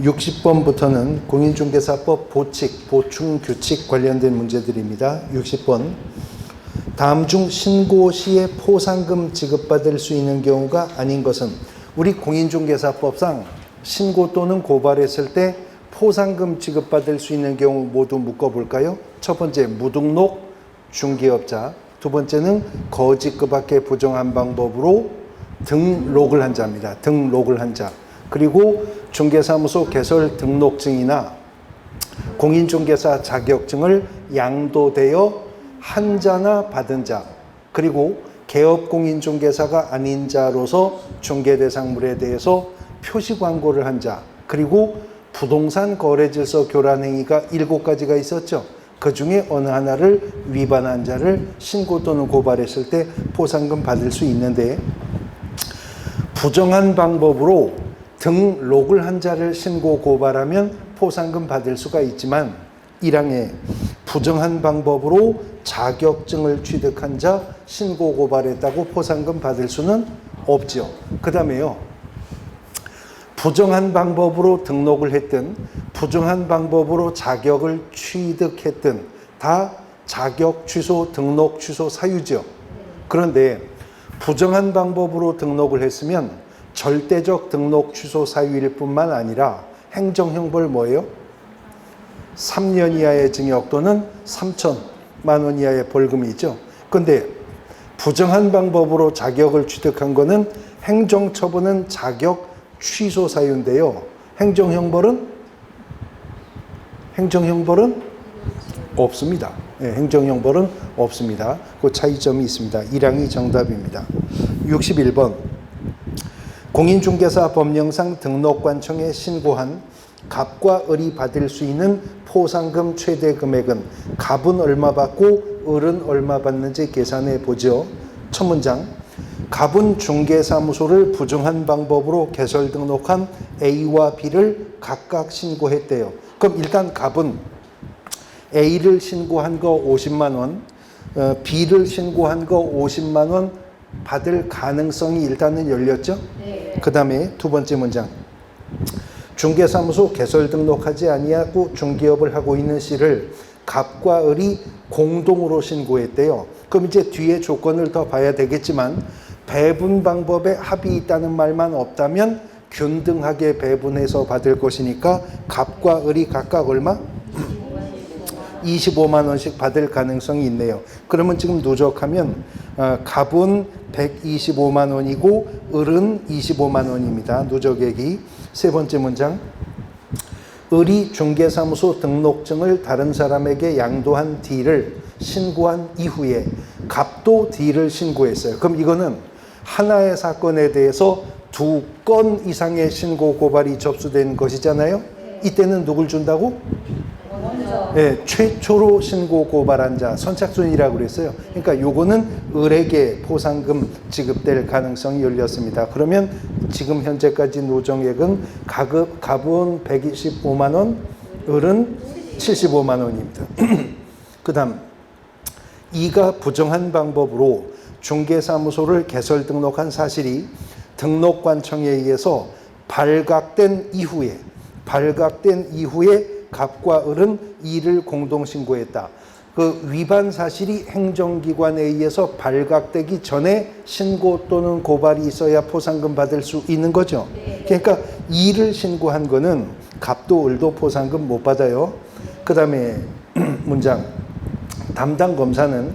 60번부터는 공인중개사법 보칙, 보충규칙 관련된 문제들입니다. 60번. 다음 중 신고 시에 포상금 지급받을 수 있는 경우가 아닌 것은, 우리 공인중개사법상 신고 또는 고발했을 때 포상금 지급받을 수 있는 경우 모두 묶어볼까요? 첫 번째, 무등록 중개업자. 두 번째는 거짓 그 밖에 부정한 방법으로 등록을 한 자입니다. 등록을 한 자. 그리고 중개사무소 개설 등록증이나 공인중개사 자격증을 양도되어 한 자나 받은 자, 그리고 개업공인중개사가 아닌 자로서 중개대상물에 대해서 표시 광고를 한 자, 그리고 부동산 거래질서 교란 행위가 7가지가 있었죠. 그 중에 어느 하나를 위반한 자를 신고 또는 고발했을 때 포상금 받을 수 있는데, 부정한 방법으로 등록을 한 자를 신고 고발하면 포상금 받을 수가 있지만, 1항에 부정한 방법으로 자격증을 취득한 자 신고 고발했다고 포상금 받을 수는 없죠. 그 다음에요, 부정한 방법으로 등록을 했든 부정한 방법으로 자격을 취득했든 다 자격 취소, 등록 취소 사유죠. 그런데 부정한 방법으로 등록을 했으면 절대적 등록 취소 사유일 뿐만 아니라 행정형벌 뭐예요? 3년 이하의 징역 또는 3천만 원 이하의 벌금이 있죠. 그런데 부정한 방법으로 자격을 취득한 거는 행정처분은 자격 취소 사유인데요. 행정형벌은 없습니다. 네, 행정형벌은 없습니다. 그 차이점이 있습니다. 1항이 정답입니다. 61번. 공인중개사 법령상 등록관청에 신고한 갑과 을이 받을 수 있는 포상금 최대 금액은 갑은 얼마 받고 을은 얼마 받는지 계산해 보죠. 첫 문장. 갑은 중개사무소를 부정한 방법으로 개설 등록한 A와 B를 각각 신고했대요. 그럼 일단 갑은 A를 신고한 거 50만 원, B를 신고한 거 50만 원 받을 가능성이 일단은 열렸죠. 네. 그 다음에 두 번째 문장. 중개사무소 개설 등록하지 아니하고 중개업을 하고 있는 C를 갑과 을이 공동으로 신고했대요. 그럼 이제 뒤에 조건을 더 봐야 되겠지만, 배분 방법에 합의 있다는 말만 없다면 균등하게 배분해서 받을 것이니까 갑과 을이 각각 얼마? 25만 원씩 받을 가능성이 있네요. 그러면 지금 누적하면 갑은 125만 원이고 을은 25만 원입니다. 누적액이. 세 번째 문장. 을이 중개사무소 등록증을 다른 사람에게 양도한 D를 신고한 이후에 갑도 D를 신고했어요. 그럼 이거는 하나의 사건에 대해서 2건 이상의 신고 고발이 접수된 것이잖아요. 이때는 누굴 준다고? 네, 최초로 신고 고발한 자, 선착순이라고 그랬어요. 그러니까 요거는 을에게 포상금 지급될 가능성이 열렸습니다. 그러면 지금 현재까지 노정액은 갑은 125만 원, 을은 75만 원입니다. 그 다음, 이가 부정한 방법으로 중개사무소를 개설 등록한 사실이 등록관청에 의해서 발각된 이후에 갑과 을은 이를 공동신고했다. 그 위반 사실이 행정기관에 의해서 발각되기 전에 신고 또는 고발이 있어야 포상금 받을 수 있는 거죠. 그러니까 이를 신고한 거는 갑도 을도 포상금 못 받아요. 그 다음에 문장. 담당 검사는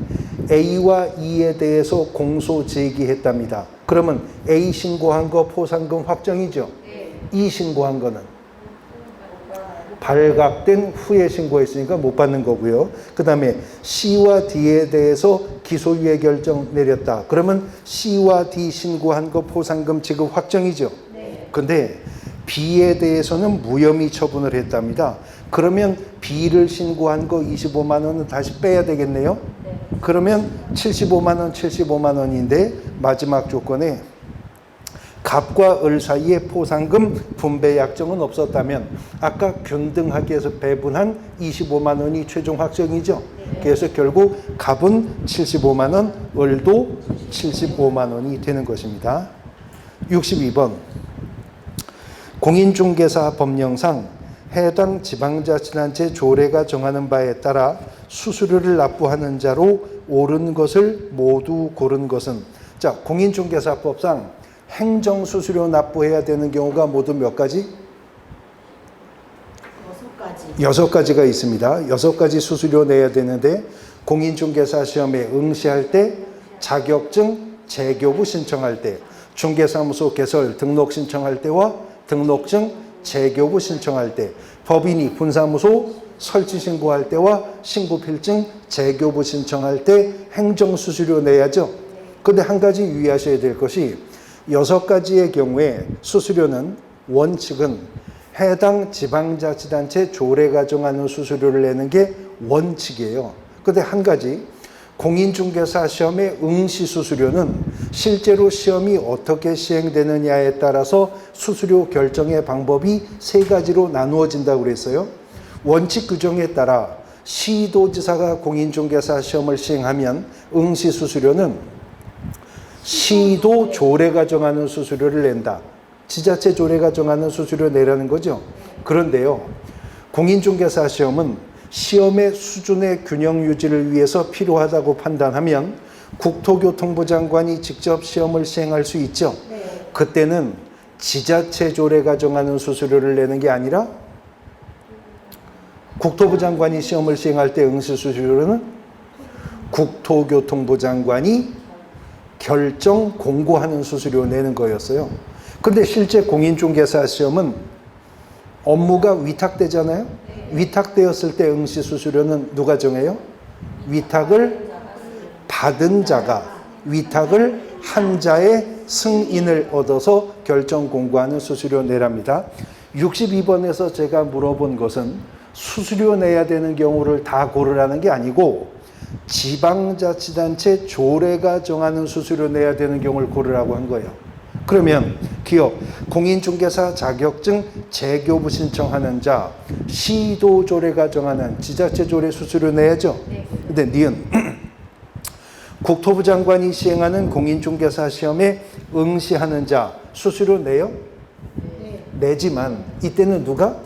A와 E에 대해서 공소 제기했답니다. 그러면 A 신고한 거 포상금 확정이죠. E 신고한 거는 발각된 후에 신고했으니까 못 받는 거고요. 그 다음에 C와 D에 대해서 기소유예 결정 내렸다. 그러면 C와 D 신고한 거 포상금 지급 확정이죠. 근데 B에 대해서는 무혐의 처분을 했답니다. 그러면 B를 신고한 거 25만 원은 다시 빼야 되겠네요. 그러면 75만 원인데 마지막 조건에 갑과 을 사이에 포상금 분배 약정은 없었다면 아까 균등하게 해서 배분한 25만 원이 최종 확정이죠. 그래서 결국 갑은 75만 원, 을도 75만 원이 되는 것입니다. 62번. 공인중개사 법령상 해당 지방자치단체 조례가 정하는 바에 따라 수수료를 납부하는 자로 옳은 것을 모두 고른 것은, 자, 공인중개사법상 행정수수료 납부해야 되는 경우가 모두 몇 가지? 6가지가 있습니다. 6가지 수수료 내야 되는데, 공인중개사 시험에 응시할 때, 자격증 재교부 신청할 때, 중개사무소 개설 등록 신청할 때와 등록증 재교부 신청할 때, 법인이 분사무소 설치 신고할 때와 신고필증 재교부 신청할 때 행정수수료 내야죠. 근데 한 가지 유의하셔야 될 것이 6가지의 경우에 수수료는 원칙은 해당 지방자치단체 조례가 정하는 수수료를 내는 게 원칙이에요. 근데 한 가지, 공인중개사 시험의 응시 수수료는 실제로 시험이 어떻게 시행되느냐에 따라서 수수료 결정의 방법이 3가지로 나누어진다고 그랬어요. 원칙 규정에 따라 시도지사가 공인중개사 시험을 시행하면 응시 수수료는 시도 조례가 정하는 수수료를 낸다. 지자체 조례가 정하는 수수료 내라는 거죠. 그런데요, 공인중개사 시험은 시험의 수준의 균형 유지를 위해서 필요하다고 판단하면 국토교통부 장관이 직접 시험을 시행할 수 있죠. 그때는 지자체 조례가 정하는 수수료를 내는 게 아니라 국토부 장관이 시험을 시행할 때 응시 수수료는 국토교통부 장관이 결정 공고하는 수수료 내는 거였어요. 근데 실제 공인중개사 시험은 업무가 위탁되잖아요. 위탁되었을 때 응시 수수료는 누가 정해요? 위탁을 받은 자가 위탁을 한 자의 승인을 얻어서 결정 공고하는 수수료 내랍니다. 62번에서 제가 물어본 것은 수수료 내야 되는 경우를 다 고르라는 게 아니고 지방자치단체 조례가 정하는 수수료 내야 되는 경우를 고르라고 한 거예요. 그러면 기업, 공인중개사 자격증 재교부 신청하는 자, 시도조례가 정하는 지자체 조례 수수료 내야죠. 근데 니은 국토부 장관이 시행하는 공인중개사 시험에 응시하는 자 수수료 내요? 내지만 이때는 누가?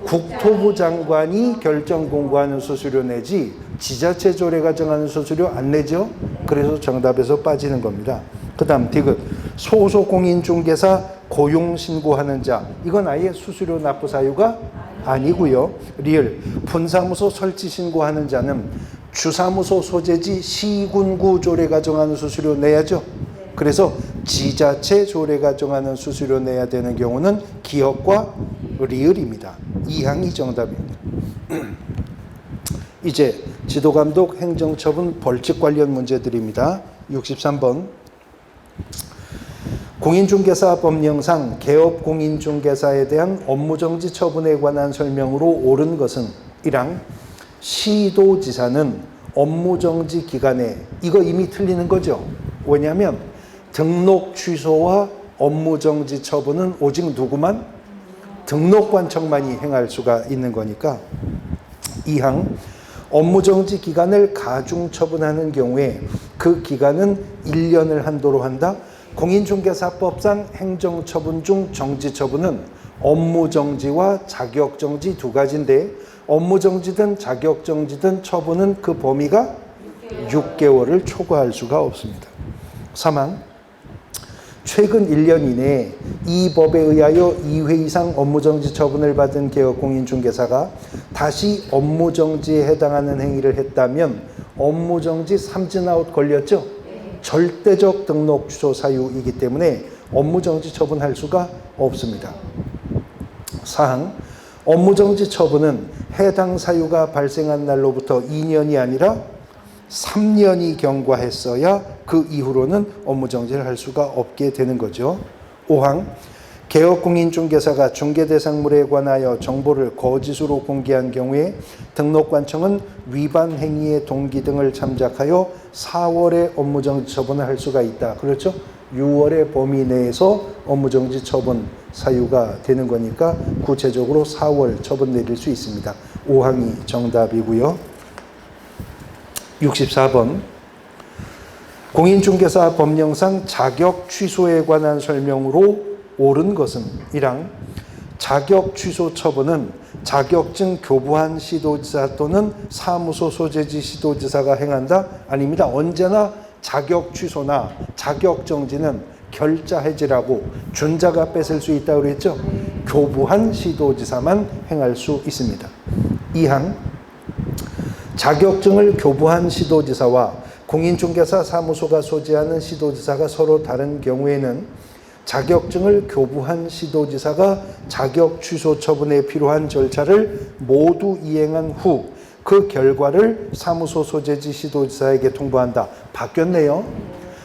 국토부 장관이 결정 공고하는 수수료 내지 지자체 조례가 정하는 수수료 안 내죠. 그래서 정답에서 빠지는 겁니다. 그 다음 디귿, 소속 공인중개사 고용 신고하는 자, 이건 아예 수수료 납부 사유가 아니고요. 리을, 분사무소 설치 신고하는 자는 주사무소 소재지 시군구 조례가 정하는 수수료 내야죠. 그래서 지자체 조례가 정하는 수수료 내야 되는 경우는 기업과 리을입니다. 2항이 정답입니다. 이제 지도감독 행정처분 벌칙 관련 문제들입니다. 63번. 공인중개사 법령상 개업 공인중개사에 대한 업무정지 처분에 관한 설명으로 옳은 것은 1항 시도지사는 업무정지 기간에, 이거 이미 틀리는 거죠. 왜냐하면 등록 취소와 업무정지 처분은 오직 누구만? 등록관청만이 행할 수가 있는 거니까. 2항 업무정지 기간을 가중 처분하는 경우에 그 기간은 1년을 한도로 한다. 공인중개사법상 행정처분 중 정지처분은 업무정지와 자격정지 2가지인데 업무정지든 자격정지든 처분은 그 범위가 6개월을 초과할 수가 없습니다. 3항 최근 1년 이내에 이 법에 의하여 2회 이상 업무정지 처분을 받은 개업 공인중개사가 다시 업무정지에 해당하는 행위를 했다면 업무정지 삼진아웃 걸렸죠? 절대적 등록 취소 사유이기 때문에 업무정지 처분할 수가 없습니다. 4항 업무정지 처분은 해당 사유가 발생한 날로부터 2년이 아니라 3년이 경과했어야 그 이후로는 업무정지를 할 수가 없게 되는 거죠. 5항 개업공인중개사가 중개대상물에 관하여 정보를 거짓으로 공개한 경우에 등록관청은 위반 행위의 동기 등을 참작하여 4월에 업무정지 처분을 할 수가 있다. 그렇죠? 6월의 범위 내에서 업무정지 처분 사유가 되는 거니까 구체적으로 4월 처분 내릴 수 있습니다. 5항이 정답이고요. 64번 공인중개사 법령상 자격 취소에 관한 설명으로 옳은 것은 1항 자격 취소 처분은 자격증 교부한 시도지사 또는 사무소 소재지 시도지사가 행한다? 아닙니다. 언제나 자격 취소나 자격 정지는 결자 해지라고 준자가 뺏을 수 있다고 그랬죠. 교부한 시도지사만 행할 수 있습니다. 2항 자격증을 교부한 시도지사와 공인중개사 사무소가 소지하는 시도지사가 서로 다른 경우에는 자격증을 교부한 시도지사가 자격 취소 처분에 필요한 절차를 모두 이행한 후 그 결과를 사무소 소재지 시도지사에게 통보한다. 바뀌었네요.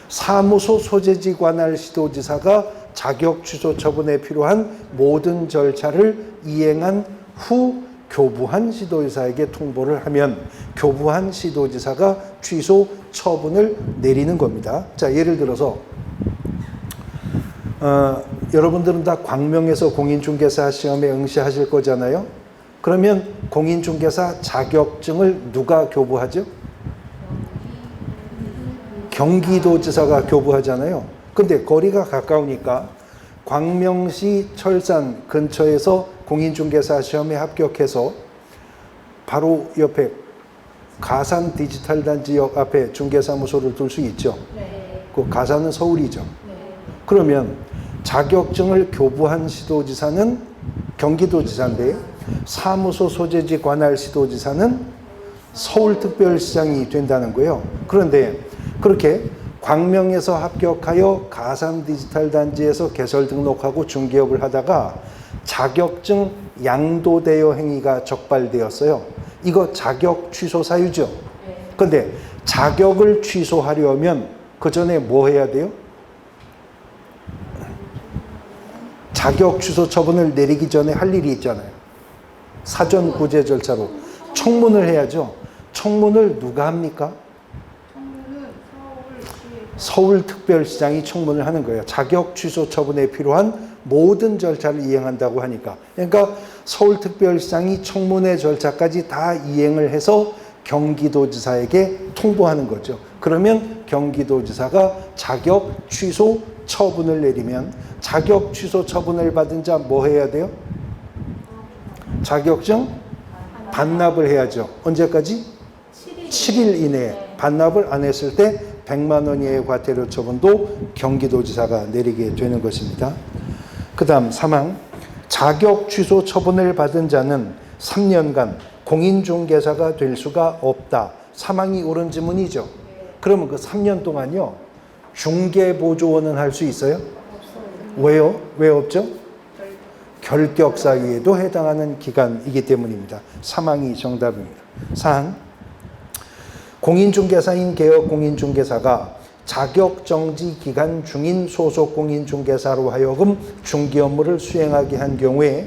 사무소 소재지 관할 시도지사가 자격 취소 처분에 필요한 모든 절차를 이행한 후 교부한 시도지사에게 통보를 하면 교부한 시도지사가 취소 처분을 내리는 겁니다. 자, 예를 들어서 여러분들은 다 광명에서 공인중개사 시험에 응시하실 거잖아요. 그러면 공인중개사 자격증을 누가 교부하죠? 경기도지사가 교부하잖아요. 근데 거리가 가까우니까 광명시 철산 근처에서 공인중개사 시험에 합격해서 바로 옆에 가산 디지털단지역 앞에 중개사무소를 둘 수 있죠. 네. 그 가산은 서울이죠. 네. 그러면 자격증을 교부한 시도지사는 경기도지사인데 사무소 소재지 관할 시도지사는 서울특별시장이 된다는 거예요. 그런데 그렇게 광명에서 합격하여 가산 디지털단지에서 개설 등록하고 중개업을 하다가 자격증 양도대여 행위가 적발되었어요. 이거 자격 취소 사유죠. 그런데 자격을 취소하려면 그 전에 뭐 해야 돼요? 자격 취소 처분을 내리기 전에 할 일이 있잖아요. 사전 구제 절차로 청문을 해야죠. 청문을 누가 합니까? 서울특별시장이 청문을 하는 거예요. 자격 취소 처분에 필요한 모든 절차를 이행한다고 하니까. 그러니까 서울특별시장이 청문회 절차까지 다 이행을 해서 경기도지사에게 통보하는 거죠. 그러면 경기도지사가 자격 취소 처분을 내리면 자격 취소 처분을 받은 자 뭐 해야 돼요? 자격증 반납을 해야죠. 언제까지? 7일 이내에. 반납을 안 했을 때 100만 원 이하의 과태료 처분도 경기도지사가 내리게 되는 것입니다. 그 다음 3항 자격 취소 처분을 받은 자는 3년간 공인중개사가 될 수가 없다. 3항이 옳은 지문이죠. 그러면 그 3년 동안요 중개보조원은 할 수 있어요? 왜요? 왜 없죠? 결격사유에도 해당하는 기간이기 때문입니다. 3항이 정답입니다. 4항 공인중개사인 개업공인중개사가 자격정지 기간 중인 소속공인중개사로 하여금 중개 업무를 수행하게 한 경우에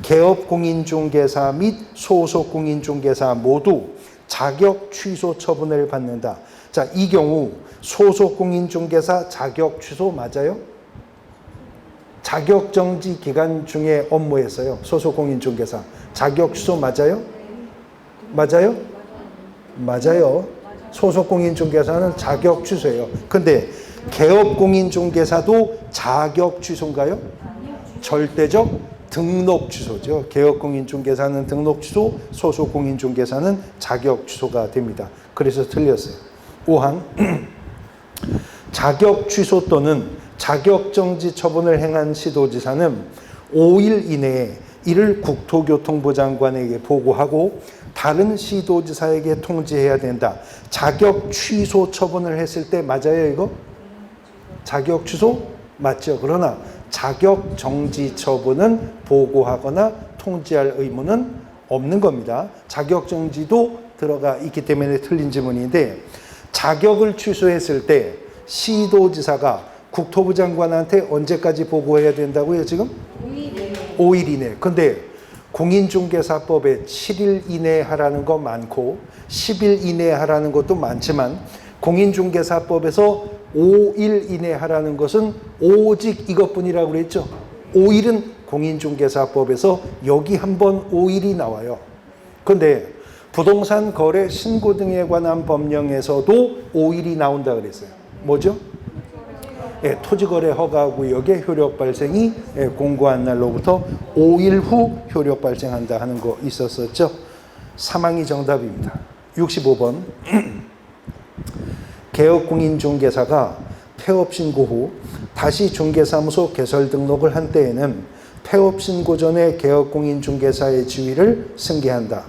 개업공인중개사 및 소속공인중개사 모두 자격 취소 처분을 받는다. 자, 이 경우 소속공인중개사 자격 취소 맞아요? 자격정지 기간 중에 업무에서요. 소속공인중개사 자격 취소 맞아요? 맞아요? 맞아요. 소속공인중개사는 자격 취소예요. 근데 개업공인중개사도 자격 취소인가요? 절대적 등록 취소죠. 개업공인중개사는 등록 취소, 소속공인중개사는 자격 취소가 됩니다. 그래서 틀렸어요. 5항 자격 취소 또는 자격정지 처분을 행한 시도지사는 5일 이내에 이를 국토교통부 장관에게 보고하고 다른 시도지사에게 통지해야 된다. 자격 취소 처분을 했을 때 맞아요, 이거? 자격 취소? 맞죠. 그러나 자격 정지 처분은 보고하거나 통지할 의무는 없는 겁니다. 자격 정지도 들어가 있기 때문에 틀린 지문인데 자격을 취소했을 때 시도지사가 국토부 장관한테 언제까지 보고해야 된다고요, 지금? 5일 이내. 근데 공인중개사법에 7일 이내에 하라는 거 많고 10일 이내에 하라는 것도 많지만 공인중개사법에서 5일 이내에 하라는 것은 오직 이것뿐이라고 그랬죠. 5일은 공인중개사법에서 여기 한번 5일이 나와요. 근데 부동산 거래 신고 등에 관한 법령에서도 5일이 나온다 그랬어요. 뭐죠? 토지거래 허가구역의 효력 발생이 공고한 날로부터 5일 후 효력 발생한다 하는 거 있었었죠. 사망이 정답입니다. 65번 개업공인중개사가 폐업신고 후 다시 중개사무소 개설 등록을 한 때에는 폐업신고 전에 개업공인중개사의 지위를 승계한다.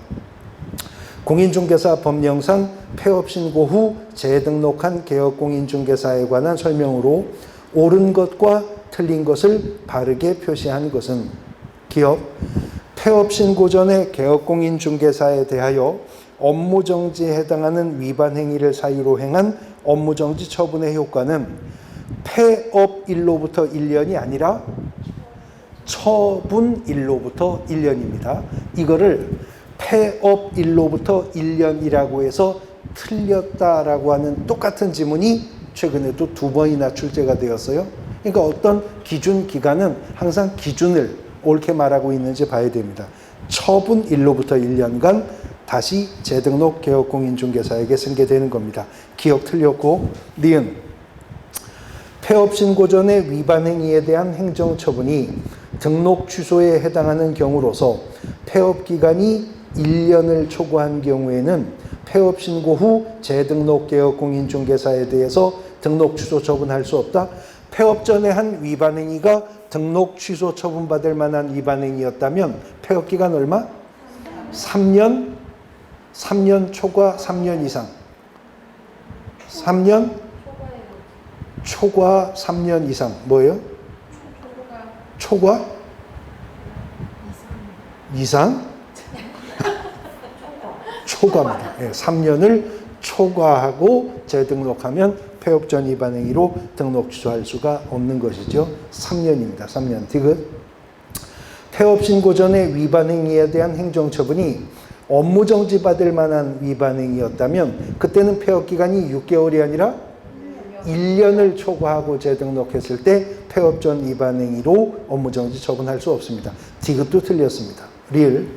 공인중개사 법령상 폐업신고 후 재등록한 개업공인중개사에 관한 설명으로 옳은 것과 틀린 것을 바르게 표시한 것은 기업, 폐업신고 전에 개업공인중개사에 대하여 업무정지에 해당하는 위반 행위를 사유로 행한 업무정지 처분의 효과는 폐업일로부터 1년이 아니라 처분일로부터 1년입니다. 이거를 폐업일로부터 1년이라고 해서 틀렸다라고 하는 똑같은 지문이 최근에 또 2번이나 출제가 되었어요. 그러니까 어떤 기준 기간은 항상 기준을 옳게 말하고 있는지 봐야 됩니다. 처분일로부터 1년간 다시 재등록 개업공인중개사에게 승계되는 겁니다. 기억 틀렸고 니은 폐업신고 전의 위반 행위에 대한 행정처분이 등록 취소에 해당하는 경우로서 폐업기간이 1년을 초과한 경우에는 폐업신고 후 재등록 개업공인중개사에 대해서 등록 취소 처분할 수 없다. 폐업 전에 한 위반 행위가 등록 취소 처분받을 만한 위반 행위였다면 폐업기간 얼마? 3년 초과 3년 이상. 3년 초과 3년 이상. 뭐예요? 초과? 이상? 초과입니다. 3년을 초과하고 재등록하면 폐업 전 위반 행위로 등록 취소할 수가 없는 것이죠. 3년입니다. 3년. 디귿. 폐업 신고 전에 위반 행위에 대한 행정처분이 업무정지 받을 만한 위반 행위였다면 그때는 폐업 기간이 6개월이 아니라 1년을 초과하고 재등록했을 때 폐업 전 위반 행위로 업무정지 처분할 수 없습니다. 디귿도 틀렸습니다. 리을.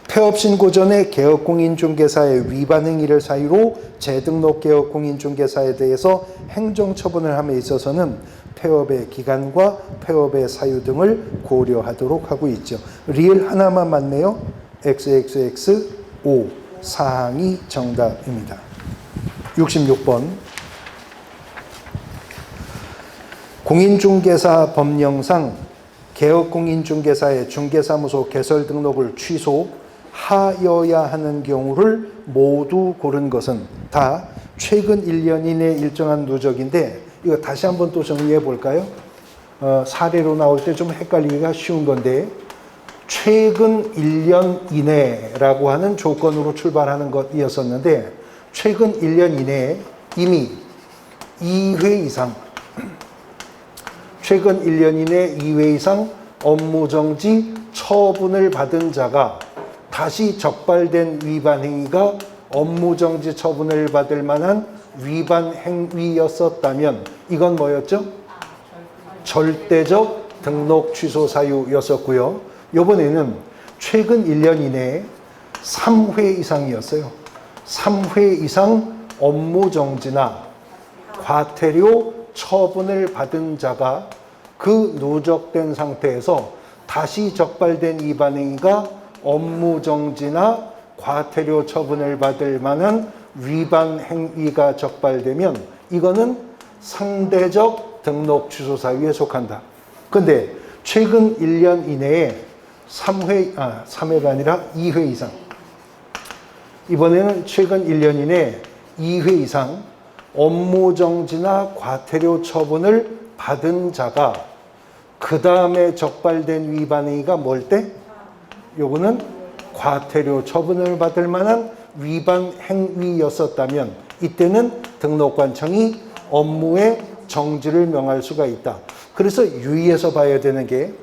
폐업 신고 전에 개업공인중개사의 위반 행위를 사유로 재등록 개업공인중개사에 대해서 행정처분을 함에 있어서는 폐업의 기간과 폐업의 사유 등을 고려하도록 하고 있죠. 리을 하나만 맞네요. XXX 5 사항이 정답입니다. 66번 공인중개사 법령상 개업공인중개사의 중개사무소 개설 등록을 취소하여야 하는 경우를 모두 고른 것은 다 최근 1년 이내 일정한 누적인데 이거 다시 한번 또 정리해 볼까요? 사례로 나올 때 좀 헷갈리기가 쉬운 건데 최근 1년 이내라고 하는 조건으로 출발하는 것이었었는데 최근 1년 이내에 이미 2회 이상 최근 1년 이내 2회 이상 업무정지 처분을 받은 자가 다시 적발된 위반 행위가 업무정지 처분을 받을 만한 위반 행위였었다면 이건 뭐였죠? 절대적 등록 취소 사유였었고요. 이번에는 최근 1년 이내에 3회 이상이었어요. 3회 이상 업무정지나 과태료 처분을 받은 자가 그 누적된 상태에서 다시 적발된 위반 행위가 업무정지나 과태료 처분을 받을 만한 위반 행위가 적발되면 이거는 상대적 등록 취소 사유에 속한다. 근데 최근 1년 이내에 3회가 아니라 2회 이상. 이번에는 최근 1년 이내에 2회 이상 업무정지나 과태료 처분을 받은 자가 그 다음에 적발된 위반 행위가 뭘 때? 요거는 과태료 처분을 받을 만한 위반 행위였었다면 이때는 등록관청이 업무의 정지를 명할 수가 있다. 그래서 유의해서 봐야 되는 게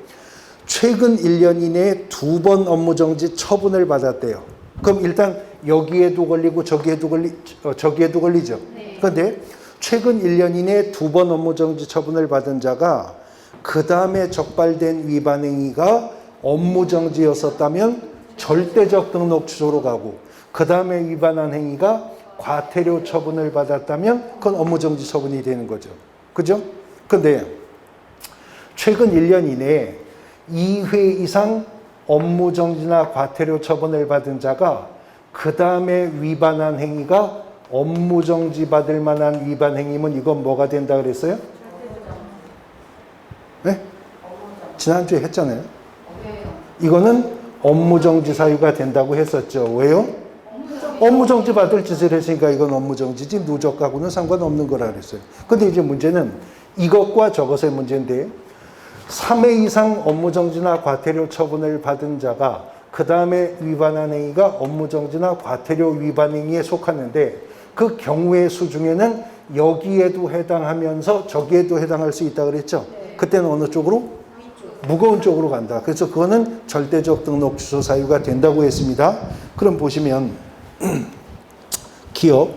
최근 1년 이내에 2번 업무정지 처분을 받았대요. 그럼 일단 여기에도 걸리고 저기에도 걸리죠. 그런데 최근 1년 이내에 2번 업무정지 처분을 받은 자가 그 다음에 적발된 위반 행위가 업무정지였었다면 절대적 등록 취소로 가고 그 다음에 위반한 행위가 과태료 처분을 받았다면 그건 업무정지 처분이 되는 거죠. 그죠? 근데 최근 1년 이내에 2회 이상 업무정지나 과태료 처분을 받은 자가 그 다음에 위반한 행위가 업무정지 받을 만한 위반 행위면 이건 뭐가 된다 그랬어요? 네? 지난주에 했잖아요. 이거는 업무정지 사유가 된다고 했었죠. 왜요? 업무정지 받을 짓을 했으니까 이건 업무정지지 누적하고는 상관없는 거라 그랬어요. 근데 이제 문제는 이것과 저것의 문제인데 3회 이상 업무정지나 과태료 처분을 받은 자가 그 다음에 위반한 행위가 업무정지나 과태료 위반 행위에 속하는데 그 경우의 수 중에는 여기에도 해당하면서 저기에도 해당할 수 있다 그랬죠. 그때는 어느 쪽으로? 무거운 쪽으로 간다. 그래서 그거는 절대적 등록 취소 사유가 된다고 했습니다. 그럼 보시면 기업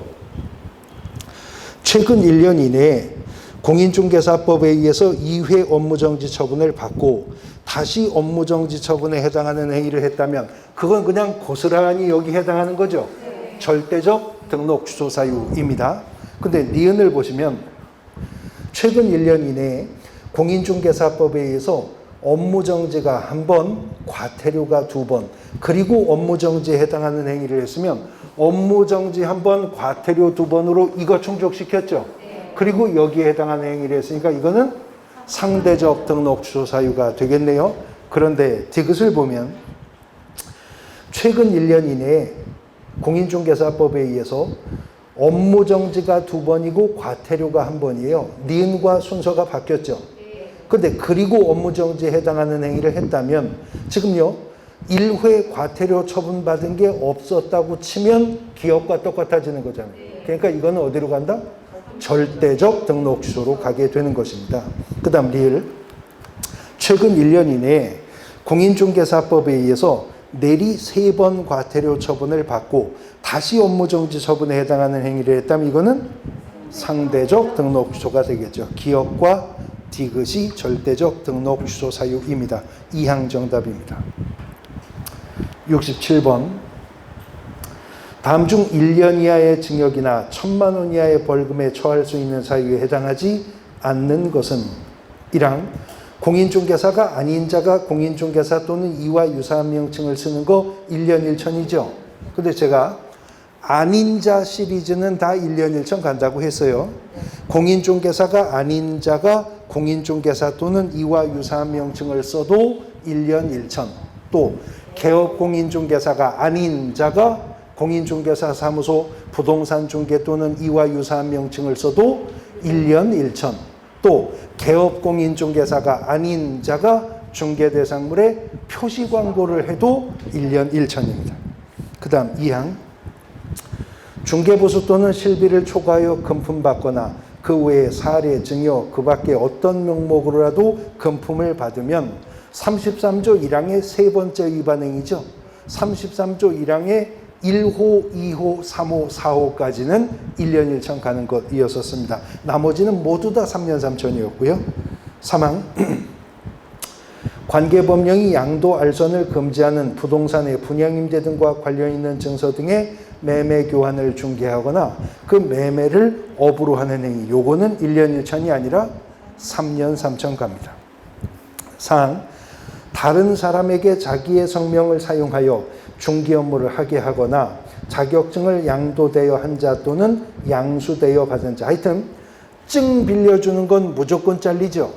최근 1년 이내에 공인중개사법에 의해서 2회 업무정지 처분을 받고 다시 업무정지 처분에 해당하는 행위를 했다면 그건 그냥 고스란히 여기 해당하는 거죠. 절대적 등록 취소 사유입니다. 근데 니은을 보시면 최근 1년 이내에 공인중개사법에 의해서 업무정지가 한 번, 과태료가 두 번, 그리고 업무정지에 해당하는 행위를 했으면 업무정지 한 번, 과태료 두 번으로 이거 충족시켰죠. 그리고 여기에 해당하는 행위를 했으니까 이거는 상대적 등록 취소 사유가 되겠네요. 그런데 디귿을 보면 최근 1년 이내에 공인중개사법에 의해서 업무정지가 두 번이고 과태료가 한 번이에요. 니은과 순서가 바뀌었죠. 근데 그리고 업무정지에 해당하는 행위를 했다면 지금요 1회 과태료 처분받은 게 없었다고 치면 기업과 똑같아지는 거잖아요. 그러니까 이거는 어디로 간다? 절대적 등록 취소로 가게 되는 것입니다. 그 다음 리을 최근 1년 이내에 공인중개사법에 의해서 내리 3번 과태료 처분을 받고 다시 업무정지 처분에 해당하는 행위를 했다면 이거는 상대적 등록 취소가 되겠죠. 기업과 디귿이 절대적 등록 취소 사유입니다. 2항 정답입니다. 67번 다음 중 1년 이하의 징역이나 1,000만 원 이하의 벌금에 처할 수 있는 사유에 해당하지 않는 것은 1항 공인중개사가 아닌 자가 공인중개사 또는 이와 유사한 명칭을 쓰는 거 1년 1천이죠. 근데 제가 아닌 자 시리즈는 다 1년 1천 간다고 했어요. 공인중개사가 아닌 자가 공인중개사 또는 이와 유사한 명칭을 써도 1년 1천. 또 개업공인중개사가 아닌 자가 공인중개사 사무소 부동산 중개 또는 이와 유사한 명칭을 써도 1년 1천. 또 개업공인중개사가 아닌 자가 중개대상물에 표시 광고를 해도 1년 1천입니다. 그 다음 2항 중개보수 또는 실비를 초과하여 금품받거나 그 외에 사례, 증여, 그 밖에 어떤 명목으로라도 금품을 받으면 33조 1항의 세 번째 위반 행위죠. 33조 1항의 1호, 2호, 3호, 4호까지는 1년 1천 가는 것이었었습니다. 나머지는 모두 다 3년 3천이었고요. 3항 관계법령이 양도 알선을 금지하는 부동산의 분양임대 등과 관련 있는 증서 등의 매매 교환을 중개하거나 그 매매를 업으로 하는 행위. 요거는 1년 1천이 아니라 3년 3천 갑니다. 4항 다른 사람에게 자기의 성명을 사용하여 중개 업무를 하게 하거나 자격증을 양도되어 한 자 또는 양수되어 받은 자. 하여튼 증 빌려주는 건 무조건 잘리죠.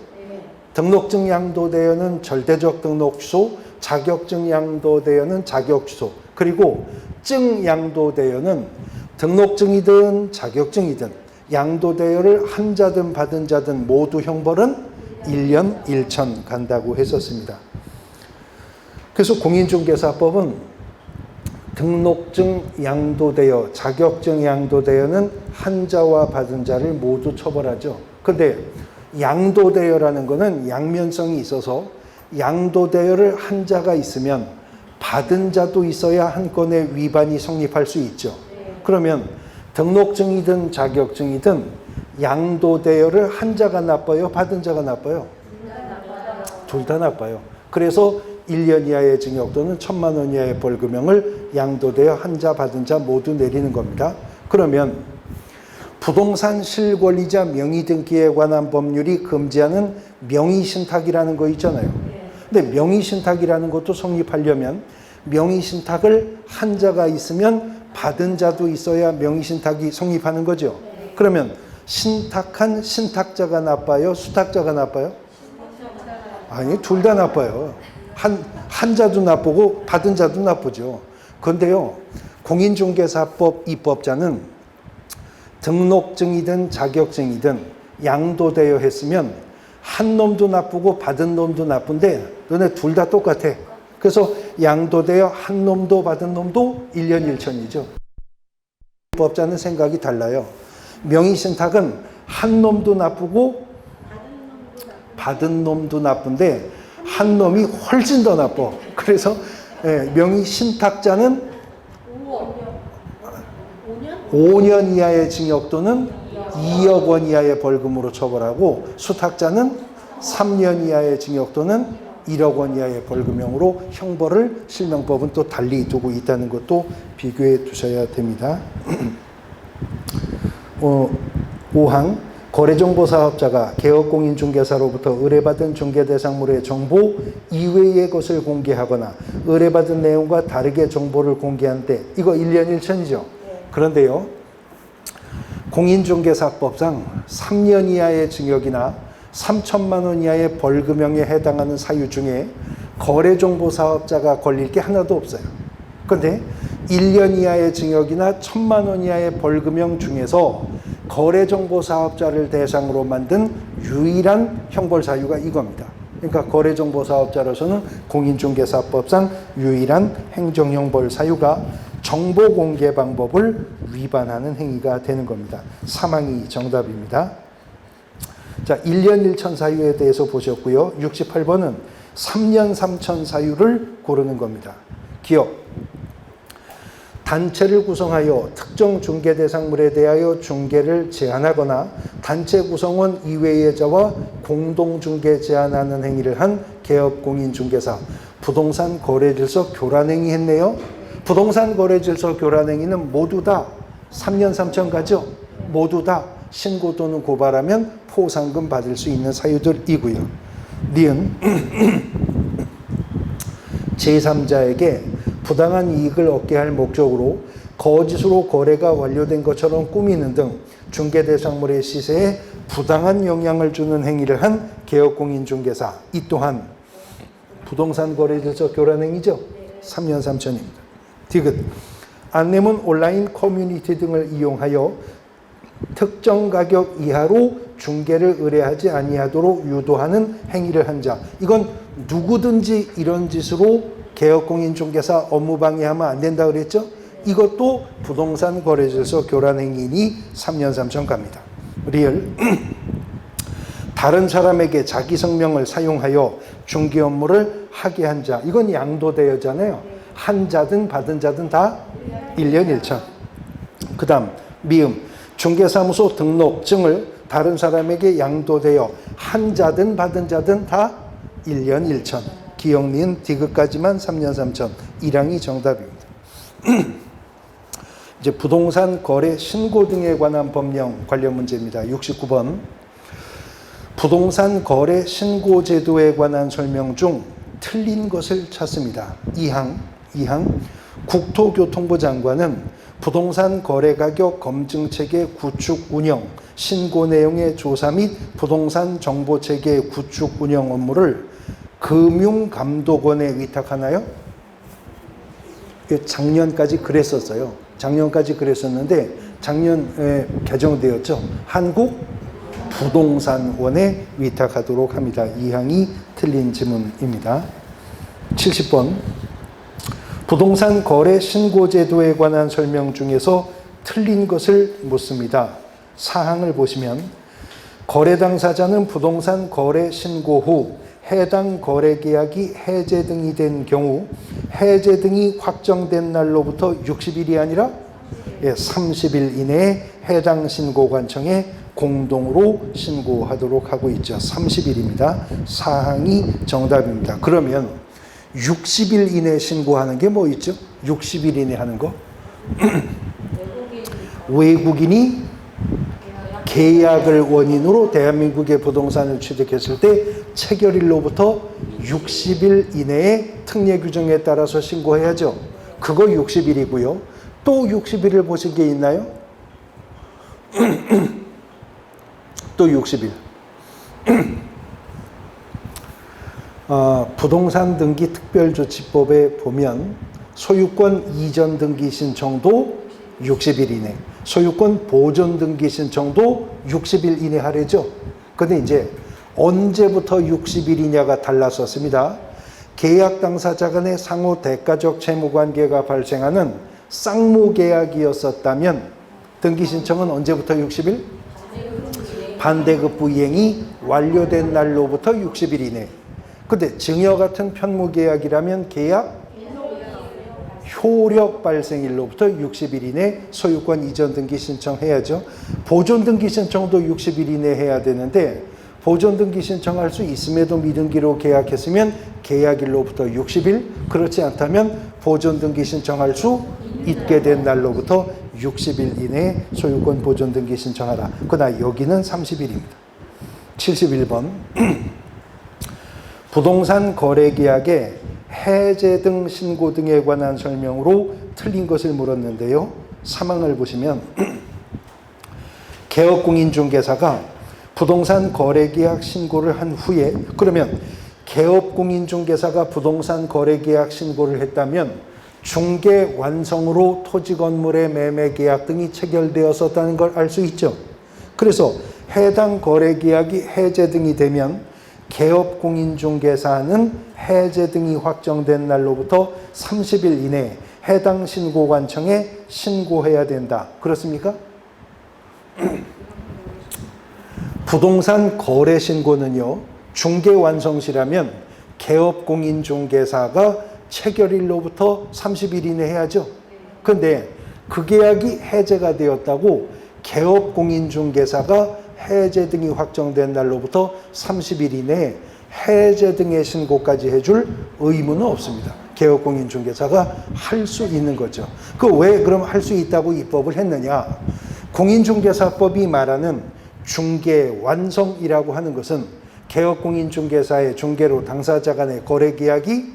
등록증 양도되어는 절대적 등록 취소, 자격증 양도되어는 자격 취소. 그리고 증 양도되어는 등록증이든 자격증이든 양도되어를 한 자든 받은 자든 모두 형벌은 1년 1천 간다고 했었습니다. 그래서 공인중개사법은 등록증 양도되어, 자격증 양도되어는 한 자와 받은 자를 모두 처벌하죠. 그런데 양도되어라는 것은 양면성이 있어서 양도되어를 한 자가 있으면 받은 자도 있어야 한 건의 위반이 성립할 수 있죠. 그러면 등록증이든 자격증이든 양도되어를 한 자가 나빠요? 받은 자가 나빠요? 둘 다 나빠요. 그래서 1년 이하의 징역 또는 1,000만 원 이하의 벌금형을 양도되어 한 자 받은 자 모두 내리는 겁니다. 그러면 부동산 실권리자 명의등기에 관한 법률이 금지하는 명의신탁이라는 거 있잖아요. 근데 명의신탁이라는 것도 성립하려면 명의신탁을 한 자가 있으면 받은 자도 있어야 명의신탁이 성립하는 거죠. 그러면 신탁한 신탁자가 나빠요? 수탁자가 나빠요? 아니, 둘 다 나빠요. 한 자도 나쁘고 받은 자도 나쁘죠. 그런데요, 공인중개사법 입법자는 등록증이든 자격증이든 양도되어 했으면 한 놈도 나쁘고 받은 놈도 나쁜데 너네 둘 다 똑같아. 그래서 양도되어 한 놈도 받은 놈도 1년 1천이죠. 입법자는 생각이 달라요. 명의신탁은 한 놈도 나쁘고 받은 놈도 나쁜데 한 놈이 훨씬 더 나빠. 그래서 명의신탁자는 5년 이하의 징역 또는 2억 원 이하의 벌금으로 처벌하고 수탁자는 3년 이하의 징역 또는 1억 원 이하의 벌금형으로 형벌을 실명법은 또 달리 두고 있다는 것도 비교해 두셔야 됩니다. 5항 거래정보사업자가 개업공인중개사로부터 의뢰받은 중개대상물의 정보 이외의 것을 공개하거나 의뢰받은 내용과 다르게 정보를 공개한 때 이거 1년 1천이죠. 그런데요, 공인중개사법상 3년 이하의 징역이나 3천만 원 이하의 벌금형에 해당하는 사유 중에 거래정보사업자가 걸릴 게 하나도 없어요. 그런데 1년 이하의 징역이나 1,000만 원 이하의 벌금형 중에서 거래정보사업자를 대상으로 만든 유일한 형벌사유가 이겁니다. 그러니까 거래정보사업자로서는 공인중개사법상 유일한 행정형벌사유가 정보공개 방법을 위반하는 행위가 되는 겁니다. 사망이 정답입니다. 자, 1년 1천 사유에 대해서 보셨고요. 68번은 3년 3천 사유를 고르는 겁니다. 기억. 단체를 구성하여 특정 중개 대상물에 대하여 중개를 제한하거나 단체 구성원 이외의 자와 공동 중개 제한하는 행위를 한 개업공인중개사. 부동산 거래질서 교란행위 했네요. 부동산 거래질서 교란행위는 모두 다 3년 3천 가죠. 모두 다 신고 또는 고발하면 포상금 받을 수 있는 사유들이고요. 니은 제3자에게 부당한 이익을 얻게 할 목적으로 거짓으로 거래가 완료된 것처럼 꾸미는 등 중개대상물의 시세에 부당한 영향을 주는 행위를 한 개업공인중개사. 이 또한 부동산 거래질서 교란행위죠. 3년 3천입니다. 디귿. 안내문 온라인 커뮤니티 등을 이용하여 특정 가격 이하로 중개를 의뢰하지 아니하도록 유도하는 행위를 한 자. 이건 누구든지 이런 짓으로 개업공인중개사 업무 방해하면 안 된다 그랬죠? 이것도 부동산 거래질서 교란행위니 3년 3천 갑니다. 리얼. 다른 사람에게 자기 성명을 사용하여 중개 업무를 하게 한 자. 이건 양도되어잖아요. 한 자든 받은 자든 다 1년 1천. 그 다음 미음. 중개사무소 등록증을 다른 사람에게 양도되어 한 자든 받은 자든 다 1년 1천. 기억, 니은, 디귿까지만 3년 3천. 1항이 정답입니다. 이제 부동산 거래 신고 등에 관한 법령 관련 문제입니다. 69번. 부동산 거래 신고 제도에 관한 설명 중 틀린 것을 찾습니다. 2항. 국토교통부 장관은 부동산 거래 가격 검증 체계 구축 운영, 신고 내용의 조사 및 부동산 정보 체계 구축 운영 업무를 금융감독원에 위탁하나요? 작년까지 그랬었어요. 작년까지 그랬었는데 작년에 개정되었죠. 한국부동산원에 위탁하도록 합니다. 이 항이 틀린 지문입니다. 70번. 부동산 거래 신고 제도에 관한 설명 중에서 틀린 것을 묻습니다. 사항을 보시면 거래 당사자는 부동산 거래 신고 후 해당 거래 계약이 해제 등이 된 경우 해제 등이 확정된 날로부터 60일이 아니라 30일 이내에 해당 신고관청에 공동으로 신고하도록 하고 있죠. 30일입니다. 사항이 정답입니다. 그러면 60일 이내 신고하는 게 뭐 있죠? 60일 이내 하는 거? 외국인이 계약을 원인으로 대한민국의 부동산을 취득했을 때 체결일로부터 60일 이내에 특례 규정에 따라서 신고해야죠. 그거 60일이고요. 또 60일을 보신 게 있나요? 또 60일. 부동산 등기 특별조치법에 보면 소유권 이전 등기 신청도 60일 이내, 소유권 보존 등기 신청도 60일 이내 하래죠. 근데 이제 언제부터 60일이냐가 달랐었습니다. 계약 당사자 간의 상호 대가적 채무 관계가 발생하는 쌍무 계약이었었다면 등기 신청은 언제부터 60일? 반대급부 이행이 완료된 날로부터 60일 이내. 근데 증여 같은 편무 계약이라면 계약 효력 발생일로부터 60일 이내 소유권 이전 등기 신청해야죠. 보존 등기 신청도 60일 이내 해야 되는데 보존 등기 신청할 수 있음에도 미등기로 계약했으면 계약일로부터 60일, 그렇지 않다면 보존 등기 신청할 수 있게 된 날로부터 60일 이내에 소유권 보존 등기 신청하라. 그러나 여기는 30일입니다. 71번. 부동산 거래 계약에 해제 등 신고 등에 관한 설명으로 틀린 것을 물었는데요. 사망을 보시면 개업공인중개사가 부동산 거래계약 신고를 한 후에, 그러면 개업공인중개사가 부동산 거래계약 신고를 했다면 중개 완성으로 토지 건물의 매매 계약 등이 체결되었었다는 걸 알 수 있죠. 그래서 해당 거래계약이 해제 등이 되면 개업공인중개사는 해제 등이 확정된 날로부터 30일 이내에 해당 신고관청에 신고해야 된다. 그렇습니까? 부동산 거래 신고는요, 중개 완성시라면 개업공인중개사가 체결일로부터 30일 이내 해야죠. 그런데 그 계약이 해제가 되었다고 개업공인중개사가 해제 등이 확정된 날로부터 30일 이내에 해제 등의 신고까지 해줄 의무는 없습니다. 개업공인중개사가 할 수 있는 거죠. 그 왜 그럼 할 수 있다고 입법을 했느냐? 공인중개사법이 말하는 중개 완성이라고 하는 것은 개업공인중개사의 중개로 당사자 간의 거래계약이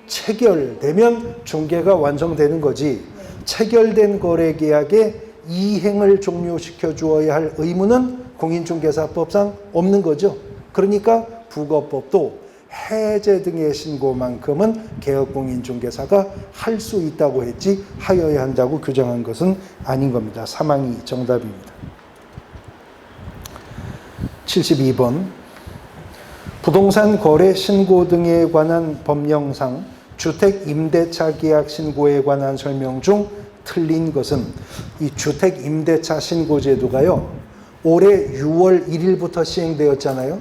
체결되면 중개가 완성되는 거지, 체결된 거래계약의 이행을 종료시켜 주어야 할 의무는 공인중개사법상 없는 거죠. 그러니까 부거법도 해제 등의 신고만큼은 개업공인중개사가 할 수 있다고 했지 하여야 한다고 규정한 것은 아닌 겁니다. 사망이 정답입니다. 72번. 부동산 거래 신고 등에 관한 법령상 주택 임대차 계약 신고에 관한 설명 중 틀린 것은, 이 주택 임대차 신고 제도가요, 올해 6월 1일부터 시행되었잖아요.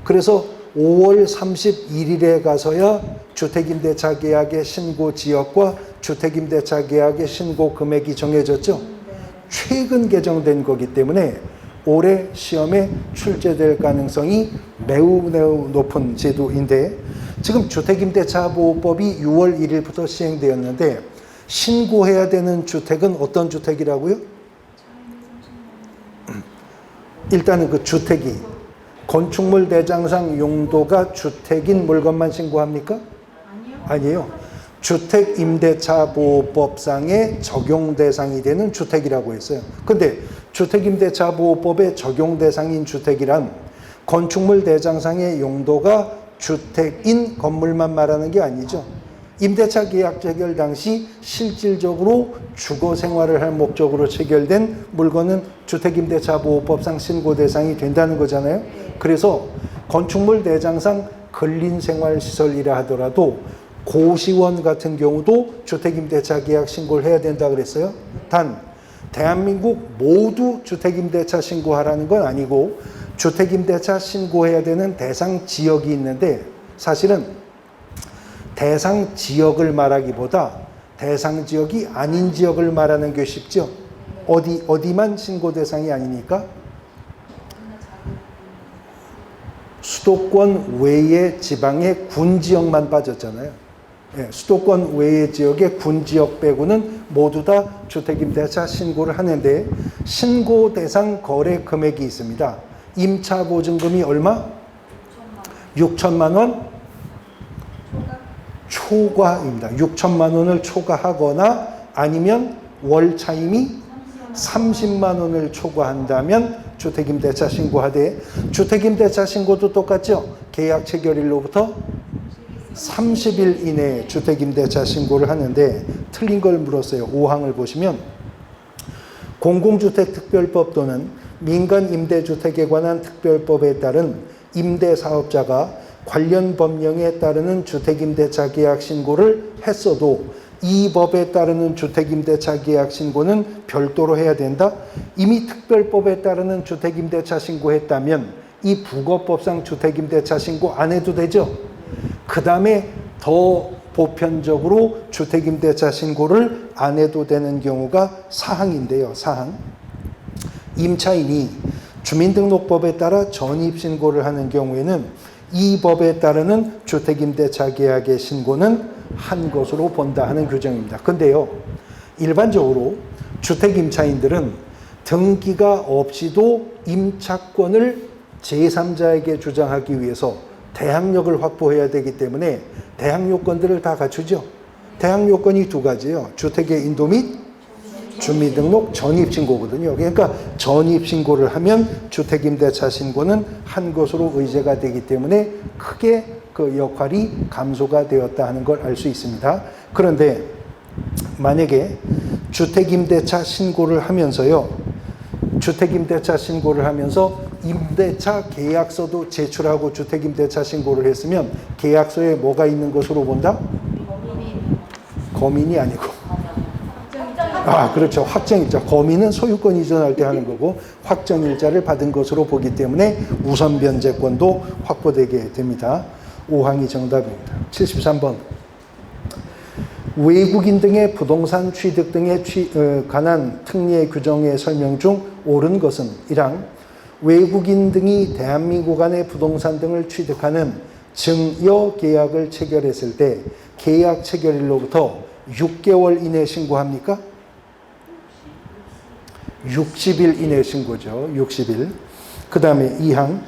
그래서 5월 31일에 가서야 주택임대차 계약의 신고 지역과 주택임대차 계약의 신고 금액이 정해졌죠. 최근 개정된 거기 때문에 올해 시험에 출제될 가능성이 매우 높은 제도인데, 지금 주택임대차보호법이 6월 1일부터 시행되었는데 신고해야 되는 주택은 어떤 주택이라고요? 일단은 그 주택이 건축물 대장상 용도가 주택인 물건만 신고합니까? 아니에요. 주택임대차보호법상의 적용 대상이 되는 주택이라고 했어요. 근데 주택임대차보호법의 적용 대상인 주택이란 건축물 대장상의 용도가 주택인 건물만 말하는 게 아니죠. 임대차 계약 체결 당시 실질적으로 주거 생활을 할 목적으로 체결된 물건은 주택임대차보호법상 신고 대상이 된다는 거잖아요. 그래서 건축물 대장상 근린생활시설이라 하더라도 고시원 같은 경우도 주택임대차 계약 신고를 해야 된다 그랬어요. 단 대한민국 모두 주택임대차 신고하라는 건 아니고 주택임대차 신고해야 되는 대상 지역이 있는데, 사실은 대상 지역을 말하기보다 대상 지역이 아닌 지역을 말하는 게 쉽죠. 어디만 신고 대상이 아니니까 수도권 외의 지방의 군 지역만 빠졌잖아요. 수도권 외의 지역의 군 지역 빼고는 모두 다 주택임대차 신고를 하는데 신고 대상 거래 금액이 있습니다. 임차 보증금이 얼마? 6천만 원 초과입니다. 6천만 원을 초과하거나 아니면 월 차임이 30만 원을 초과한다면 주택임대차 신고하되 주택임대차 신고도 똑같죠. 계약 체결일로부터 30일 이내에 주택임대차 신고를 하는데 틀린 걸 물었어요. 5항을 보시면 공공주택특별법 또는 민간임대주택에 관한 특별법에 따른 임대사업자가 관련 법령에 따르는 주택임대차 계약 신고를 했어도 이 법에 따르는 주택임대차 계약 신고는 별도로 해야 된다. 이미 특별법에 따르는 주택임대차 신고했다면 이 부거법상 주택임대차 신고 안 해도 되죠. 그 다음에 더 보편적으로 주택임대차 신고를 안 해도 되는 경우가 사항인데요. 사항. 임차인이 주민등록법에 따라 전입신고를 하는 경우에는 이 법에 따르는 주택임대차 계약의 신고는 한 것으로 본다 하는 규정입니다. 근데요, 일반적으로 주택임차인들은 등기가 없이도 임차권을 제3자에게 주장하기 위해서 대항력을 확보해야 되기 때문에 대항요건들을 다 갖추죠. 대항요건이 두 가지예요. 주택의 인도 및 주민등록 전입신고거든요. 그러니까 전입신고를 하면 주택임대차 신고는 한 것으로 의제가 되기 때문에 크게 그 역할이 감소가 되었다 하는 걸 알 수 있습니다. 그런데 만약에 주택임대차 신고를 하면서요. 주택임대차 신고를 하면서 임대차 계약서도 제출하고 주택임대차 신고를 했으면 계약서에 뭐가 있는 것으로 본다? 거민이 아니고. 그렇죠. 확정일자. 거민은 소유권 이전할 때 하는 거고 확정일자를 받은 것으로 보기 때문에 우선 변제권도 확보되게 됩니다. 5항이 정답입니다. 73번. 외국인 등의 부동산 취득 등에 관한 특례 규정의 설명 중 옳은 것은 1항 외국인 등이 대한민국 안의 부동산 등을 취득하는 증여 계약을 체결했을 때 계약 체결일로부터 6개월 이내 신고합니까? 60일 이내 신고죠. 60일. 그 다음에 2항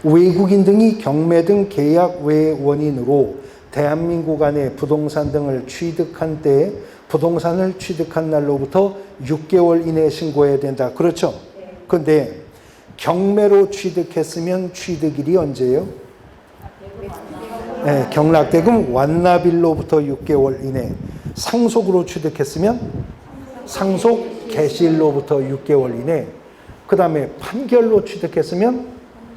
외국인 등이 경매 등 계약 외 원인으로 대한민국 안에 부동산 등을 취득한 때에 부동산을 취득한 날로부터 6개월 이내에 신고해야 된다. 그렇죠? 그런데 경매로 취득했으면 취득일이 언제예요? 네, 경락대금 완납일로부터 6개월 이내. 상속으로 취득했으면 상속 개시일로부터 6개월 이내. 그 다음에 판결로 취득했으면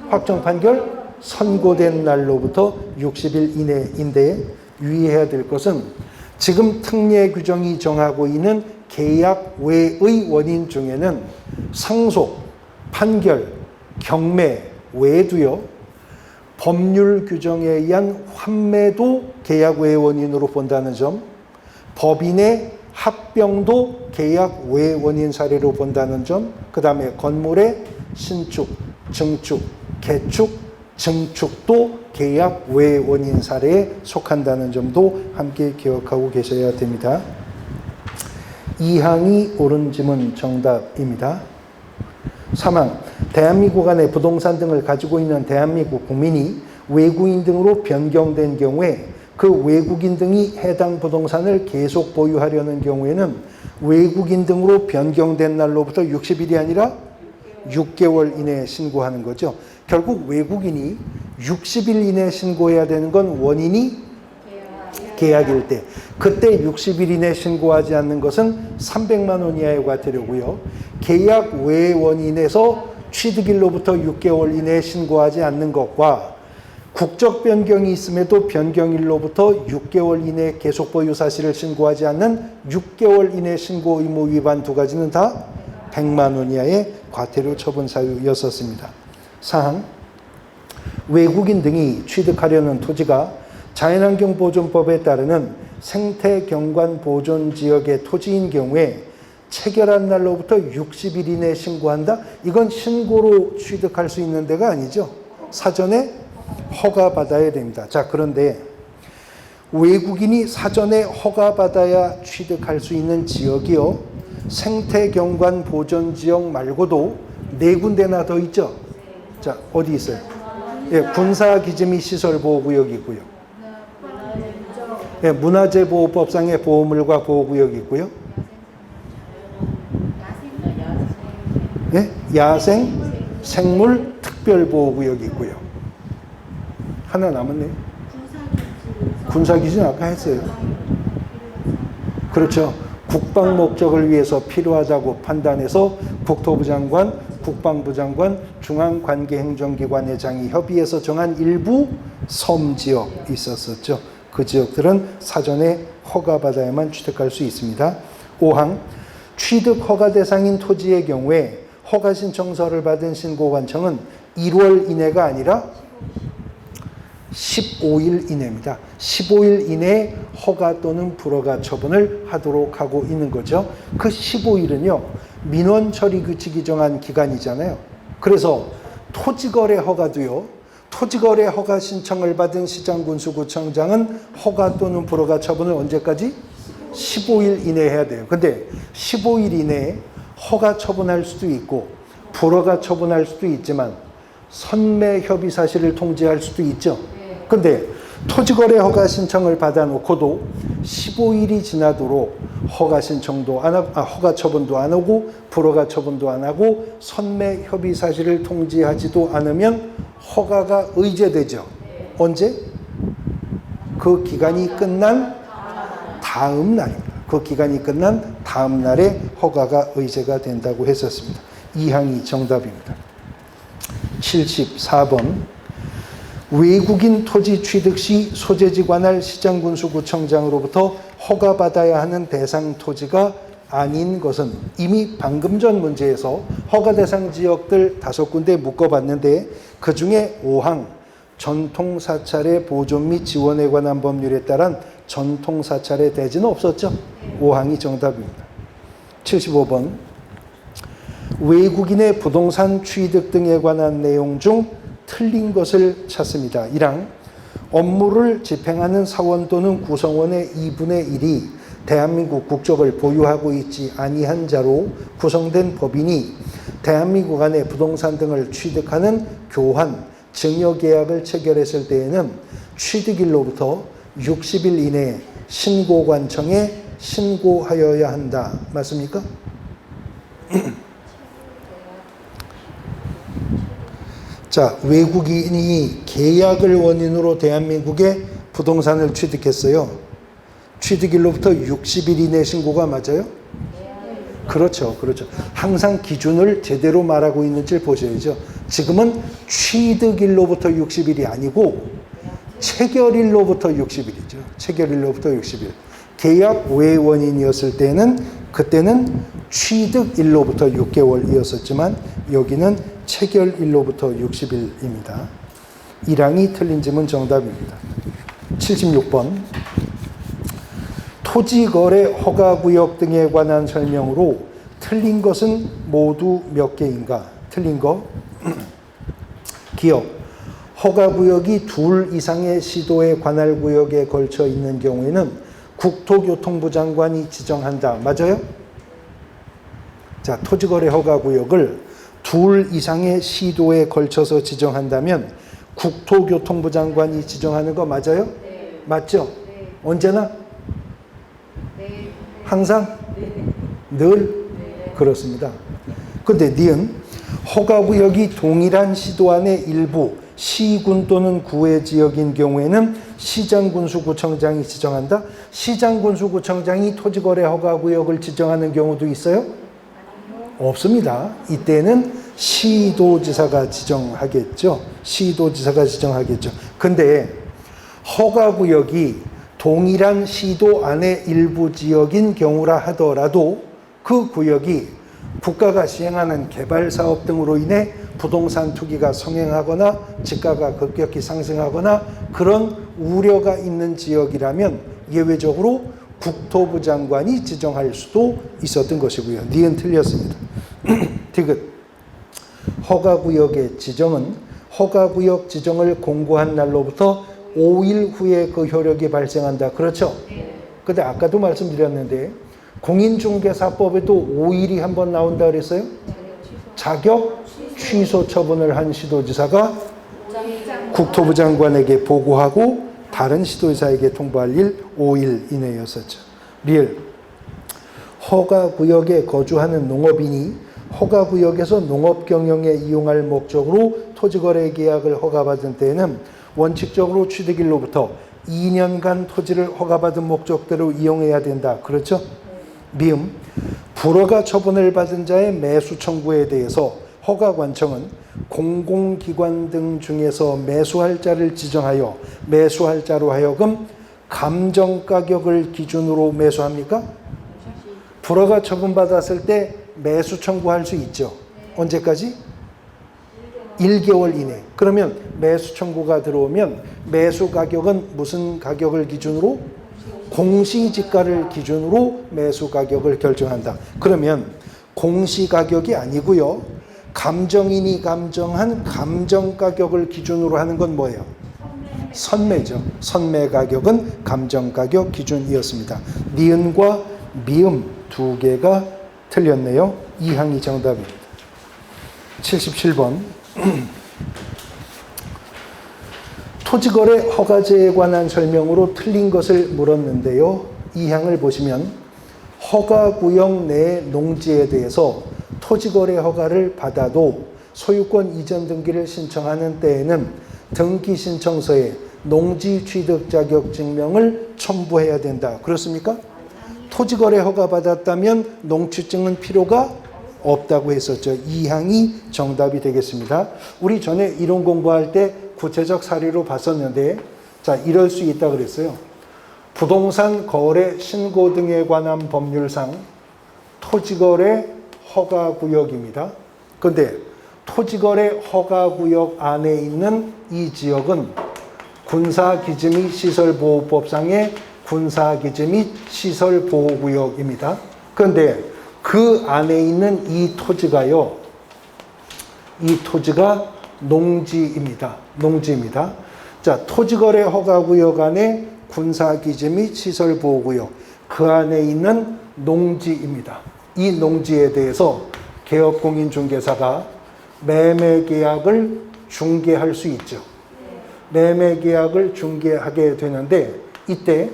확정 판결 선고된 날로부터 60일 이내인데 유의해야 될 것은 지금 특례 규정이 정하고 있는 계약 외의 원인 중에는 상속, 판결, 경매 외에도요. 법률 규정에 의한 환매도 계약 외의 원인으로 본다는 점, 법인의 합병도 계약 외의 원인 사례로 본다는 점, 그 다음에 건물의 신축, 증축, 개축, 증축도 계약 외의 원인 사례에 속한다는 점도 함께 기억하고 계셔야 됩니다. 2항이 옳은 지문 정답입니다. 3항 대한민국 안에 부동산 등을 가지고 있는 대한민국 국민이 외국인 등으로 변경된 경우에 그 외국인 등이 해당 부동산을 계속 보유하려는 경우에는 외국인 등으로 변경된 날로부터 60일이 아니라 6개월 이내에 신고하는 거죠. 결국 외국인이 60일 이내에 신고해야 되는 건 원인이 계약일 때. 그때 60일 이내에 신고하지 않는 것은 300만 원 이하의 과태료고요. 계약 외 원인에서 취득일로부터 6개월 이내에 신고하지 않는 것과 국적 변경이 있음에도 변경일로부터 6개월 이내에 계속 보유 사실을 신고하지 않는 6개월 이내 신고 의무 위반 두 가지는 다 100만 원 이하의 과태료 처분 사유였었습니다. 사항 외국인 등이 취득하려는 토지가 자연환경보존법에 따르는 생태경관보존지역의 토지인 경우에 체결한 날로부터 60일 이내에 신고한다? 이건 신고로 취득할 수 있는 데가 아니죠. 사전에 허가받아야 됩니다. 자, 그런데 외국인이 사전에 허가받아야 취득할 수 있는 지역이요. 생태경관 보존지역 말고도 4군데나 더 있죠. 자, 어디 있어요? 예, 군사기지 및 시설보호구역이고요. 예, 문화재보호법상의 보호물과 보호구역이 있고요. 예, 야생 생물 특별보호구역이 있고요. 하나 남았네요. 군사기지는 아까 했어요. 그렇죠. 국방 목적을 위해서 필요하다고 판단해서 국토부 장관, 국방부 장관, 중앙관계행정기관회장이 협의해서 정한 일부 섬지역이 있었었죠. 그 지역들은 사전에 허가받아야만 취득할 수 있습니다. 5항, 취득 허가 대상인 토지의 경우에 허가 신청서를 받은 신고관청은 1월 이내가 아니라 15일 이내입니다. 15일 이내에 허가 또는 불허가 처분을 하도록 하고 있는 거죠. 그 15일은요, 민원 처리 규칙이 정한 기간이잖아요. 그래서 토지거래 허가도요, 토지거래 허가 신청을 받은 시장군수구청장은 허가 또는 불허가 처분을 언제까지? 15일 이내에 해야 돼요. 근데 15일 이내에 허가 처분할 수도 있고 불허가 처분할 수도 있지만 선매 협의 사실을 통지할 수도 있죠. 근데 토지거래 허가 신청을 받아놓고도 15일이 지나도록 허가 신청도 안 하고, 허가 처분도 안 하고 불허가 처분도 안 하고 선매 협의 사실을 통지하지도 않으면 허가가 의제되죠. 언제? 그 기간이 끝난 다음 날입니다. 그 기간이 끝난 다음 날에 허가가 의제가 된다고 했었습니다. 이 항이 정답입니다. 74번. 외국인 토지 취득 시 소재지 관할 시장군수구청장으로부터 허가받아야 하는 대상 토지가 아닌 것은, 이미 방금 전 문제에서 허가 대상 지역들 5군데 묶어봤는데 그 중에 5항 전통사찰의 보존 및 지원에 관한 법률에 따른 전통사찰의 대지는 없었죠. 5항이 정답입니다. 75번. 외국인의 부동산 취득 등에 관한 내용 중 틀린 것을 찾습니다. 1항, 업무를 집행하는 사원 또는 구성원의 2분의 1이 대한민국 국적을 보유하고 있지 아니한 자로 구성된 법인이 대한민국 안에 부동산 등을 취득하는 교환, 증여계약을 체결했을 때에는 취득일로부터 60일 이내에 신고관청에 신고하여야 한다. 맞습니까? 자, 외국인이 계약을 원인으로 대한민국에 부동산을 취득했어요. 취득일로부터 60일 이내 신고가 맞아요? 그렇죠. 그렇죠. 항상 기준을 제대로 말하고 있는지 보셔야죠. 지금은 취득일로부터 60일이 아니고 체결일로부터 60일이죠. 체결일로부터 60일. 계약 외 원인이었을 때는 그때는 취득일로부터 6개월이었었지만 여기는 체결일로부터 60일입니다. 1항이 틀린 질문 정답입니다. 76번. 토지거래 허가구역 등에 관한 설명으로 틀린 것은 모두 몇 개인가? 틀린 거. 기억. 허가구역이 2 이상의 시도의 관할구역에 걸쳐 있는 경우에는 국토교통부 장관이 지정한다. 맞아요? 자, 토지거래 허가구역을 2 이상의 시도에 걸쳐서 지정한다면 국토교통부 장관이 지정하는 거 맞아요? 네. 맞죠? 네. 언제나? 네. 항상? 네. 늘? 네. 그렇습니다. 근데 니은 허가구역이 동일한 시도 안의 일부 시군 또는 구의 지역인 경우에는 시장군수구청장이 지정한다? 시장군수구청장이 토지거래 허가구역을 지정하는 경우도 있어요? 없습니다. 이때는 시도지사가 지정하겠죠. 시도지사가 지정하겠죠. 근데 허가구역이 동일한 시도 안의 일부 지역인 경우라 하더라도 그 구역이 국가가 시행하는 개발사업 등으로 인해 부동산 투기가 성행하거나 집가가 급격히 상승하거나 그런 우려가 있는 지역이라면 예외적으로 국토부 장관이 지정할 수도 있었던 것이고요. 니은 틀렸습니다. 디귿. 허가구역의 지정은 허가구역 지정을 공고한 날로부터 5일 후에 그 효력이 발생한다. 그렇죠? 네. 근데 아까도 말씀드렸는데 공인중개사법에도 5일이 한 번 나온다 그랬어요? 자격 취소 처분을 한 시도지사가 국토부 장관에게 보고하고 다른 시도지사에게 통보할 일 5일 이내였었죠. 리을 허가구역에 거주하는 농업인이 허가구역에서 농업경영에 이용할 목적으로 토지거래 계약을 허가받은 때에는 원칙적으로 취득일로부터 2년간 토지를 허가받은 목적대로 이용해야 된다. 그렇죠? 미음 불허가 처분을 받은 자의 매수 청구에 대해서 허가관청은 공공기관 등 중에서 매수할 자를 지정하여 매수할 자로 하여금 감정가격을 기준으로 매수합니까? 불허가 처분받았을 때 매수 청구할 수 있죠. 언제까지? 1개월 이내. 그러면 매수 청구가 들어오면 매수 가격은 무슨 가격을 기준으로? 공시지가를 기준으로 매수 가격을 결정한다. 그러면 공시가격이 아니고요. 감정인이 감정한 감정 가격을 기준으로 하는 건 뭐예요? 선매죠. 선매 가격은 감정 가격 기준이었습니다. 니은과 미음 두 개가 틀렸네요. 이 항이 정답입니다. 77번 토지거래 허가제에 관한 설명으로 틀린 것을 물었는데요. 이 항을 보시면 허가구역 내 농지에 대해서 토지거래 허가를 받아도 소유권 이전 등기를 신청하는 때에는 등기 신청서에 농지 취득 자격 증명을 첨부해야 된다. 그렇습니까? 토지거래 허가 받았다면 농취증은 필요가 없다고 했었죠. 이 항이 정답이 되겠습니다. 우리 전에 이론 공부할 때 구체적 사례로 봤었는데 자 이럴 수 있다 그랬어요. 부동산 거래 신고 등에 관한 법률상 토지거래 허가구역입니다. 그런데 토지거래 허가구역 안에 있는 이 지역은 군사기지 및 시설보호법상의 군사기지 및 시설보호구역입니다. 그런데 그 안에 있는 이 토지가요. 이 토지가 농지입니다. 농지입니다. 자, 토지거래 허가구역 안에 군사기지 및 시설보호구역 그 안에 있는 농지입니다. 이 농지에 대해서 개업공인중개사가 매매계약을 중개할 수 있죠. 매매계약을 중개하게 되는데 이때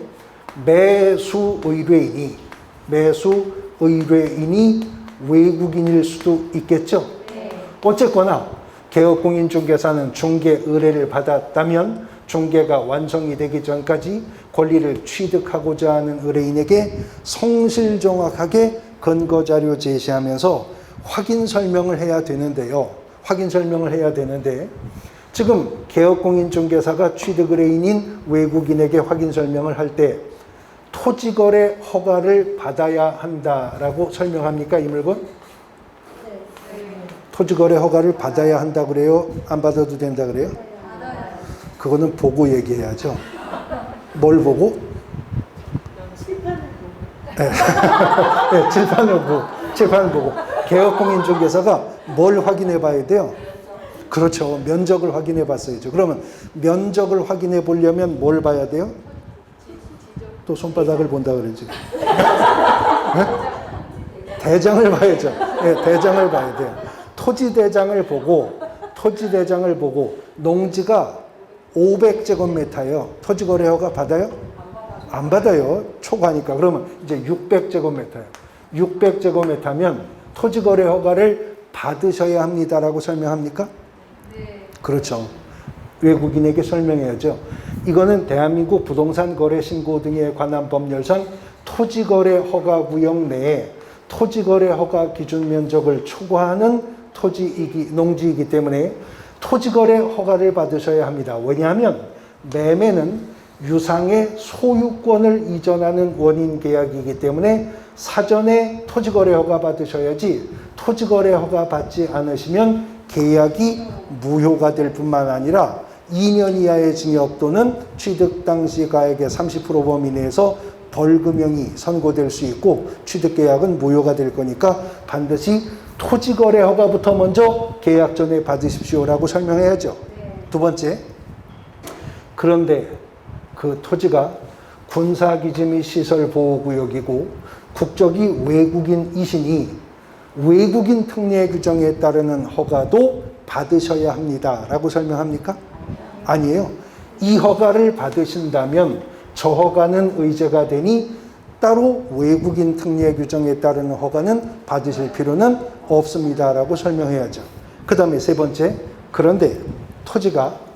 매수의뢰인이 외국인일 수도 있겠죠. 어쨌거나 개업공인중개사는 중개 의뢰를 받았다면 중개가 완성이 되기 전까지 권리를 취득하고자 하는 의뢰인에게 성실정확하게 근거자료 제시하면서 확인 설명을 해야 되는데요. 확인 설명을 해야 되는데 지금 개업공인중개사가 취득 의뢰인인 외국인에게 확인 설명을 할 때 토지거래 허가를 받아야 한다라고 설명합니까? 이 물건? 토지거래 허가를 받아야 한다 그래요? 안 받아도 된다 그래요? 그거는 보고 얘기해야죠. 뭘 보고? 네, 칠판을 보고. 개업공인중개사가 뭘 확인해 봐야 돼요? 그렇죠. 면적을 확인해 봤어야죠. 그러면 면적을 확인해 보려면 뭘 봐야 돼요? 또 손바닥을 본다 그러지. 네? 대장을 봐야죠. 네, 대장을 봐야 돼요. 토지대장을 보고 농지가 500제곱미터예요. 토지거래 허가 받아요? 안 받아요. 초과니까. 그러면 이제 600제곱미터예요. 600제곱미터면 토지거래 허가를 받으셔야 합니다라고 설명합니까? 네. 그렇죠. 외국인에게 설명해야죠. 이거는 대한민국 부동산 거래 신고 등에 관한 법률상 토지거래 허가구역 내에 토지거래 허가 기준 면적을 초과하는 농지이기 때문에 토지거래 허가를 받으셔야 합니다. 왜냐하면 매매는 유상의 소유권을 이전하는 원인 계약이기 때문에 사전에 토지거래 허가 받으셔야지 토지거래 허가 받지 않으시면 계약이 무효가 될 뿐만 아니라 2년 이하의 징역 또는 취득 당시 가액의 30% 범위 내에서 벌금형이 선고될 수 있고 취득계약은 무효가 될 거니까 반드시 토지거래 허가부터 먼저 계약 전에 받으십시오라고 설명해야죠. 두 번째, 그런데 그 토지가 군사기지 및 시설보호구역이고 국적이 외국인이시니 외국인 특례 규정에 따르는 허가도 받으셔야 합니다. 라고 설명합니까? 아니에요. 이 허가를 받으신다면 저 허가는 의제가 되니 따로 외국인 특례 규정에 따르는 허가는 받으실 필요는 없습니다. 라고 설명해야죠. 그 다음에 세 번째, 그런데 토지가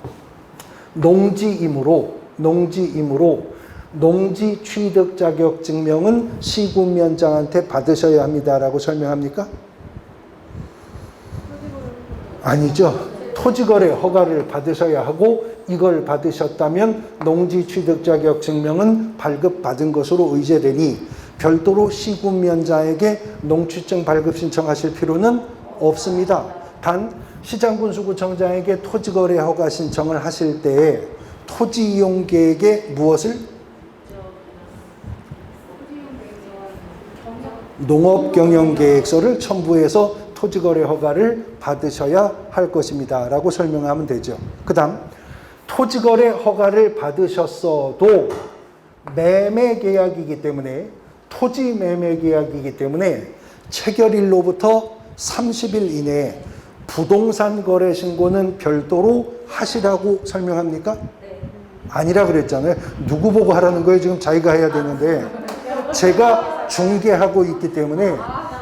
농지이므로 농지 취득 자격 증명은 시군위원장한테 받으셔야 합니다. 라고 설명합니까? 아니죠. 토지거래 허가를 받으셔야 하고 이걸 받으셨다면 농지 취득 자격 증명은 발급받은 것으로 의제되니 별도로 시군위원장에게 농취증 발급 신청하실 필요는 없습니다. 단 시장군수구청장에게 토지거래 허가 신청을 하실 때에 토지 이용 계획에 무엇을? 농업경영계획서를 첨부해서 토지거래 허가를 받으셔야 할 것입니다. 라고 설명하면 되죠. 그 다음 토지거래 허가를 받으셨어도 매매계약이기 때문에 토지 매매계약이기 때문에 체결일로부터 30일 이내에 부동산 거래 신고는 별도로 하시라고 설명합니까? 네. 아니라 그랬잖아요. 누구 보고 하라는 거예요? 지금 자기가 해야 되는데 제가 중개하고 있기 때문에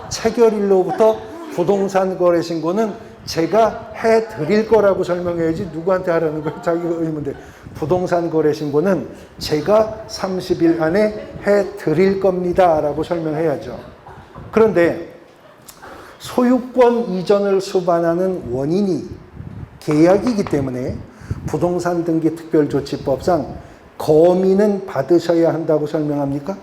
체결일로부터 부동산 거래 신고는 제가 해드릴 거라고 설명해야지 누구한테 하라는 거예요? 자기가 의문데 부동산 거래 신고는 제가 30일 안에 해드릴 겁니다 라고 설명해야죠. 그런데 소유권 이전을 수반하는 원인이 계약이기 때문에 부동산 등기 특별조치법상 거민은 받으셔야 한다고 설명합니까?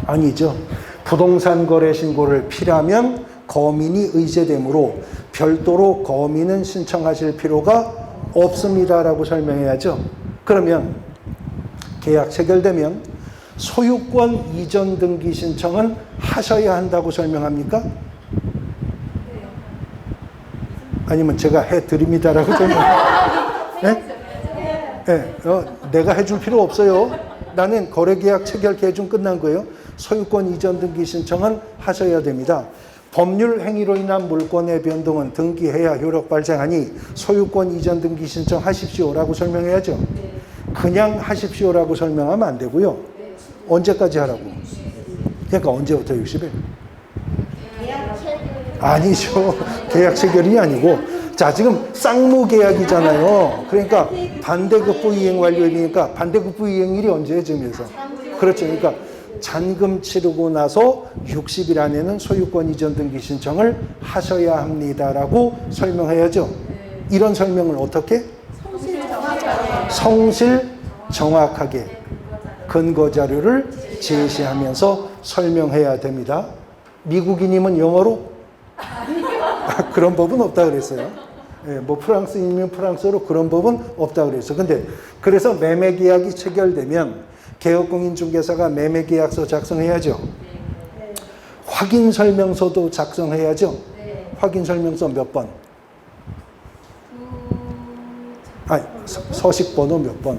아니죠. 부동산 거래 신고를 필요하면 거민이 의제되므로 별도로 거민은 신청하실 필요가 없습니다라고 설명해야죠. 그러면 계약 체결되면 소유권 이전 등기 신청은 하셔야 한다고 설명합니까? 아니면 제가 해드립니다라고 설명해요? 네? 내가 해줄 필요 없어요. 나는 거래계약 체결 개중 끝난 거예요. 소유권 이전 등기 신청은 하셔야 됩니다. 법률 행위로 인한 물권의 변동은 등기해야 효력 발생하니 소유권 이전 등기 신청하십시오라고 설명해야죠. 그냥 하십시오라고 설명하면 안 되고요. 언제까지 하라고? 그러니까 언제부터 60일? 아니죠. 계약 체결이 아니고 자 지금 쌍무 계약이잖아요. 그러니까 반대급부 이행 완료일이니까 반대급부 이행일이 언제예요 지금에서? 그렇죠. 그러니까 잔금 치르고 나서 60일 안에는 소유권 이전 등기 신청을 하셔야 합니다라고 설명해야죠. 이런 설명을 어떻게? 성실 정확하게 근거 자료를 제시하면서 설명해야 됩니다. 미국인이면 영어로? 그런 법은 없다 그랬어요. 뭐 프랑스인이면 프랑스어로 그런 법은 없다 그랬어요. 근데 그래서 매매계약이 체결되면 개업공인중개사가 매매계약서 작성해야죠. 확인설명서도 작성해야죠. 확인설명서 몇 번? 아니, 서식번호 몇 번?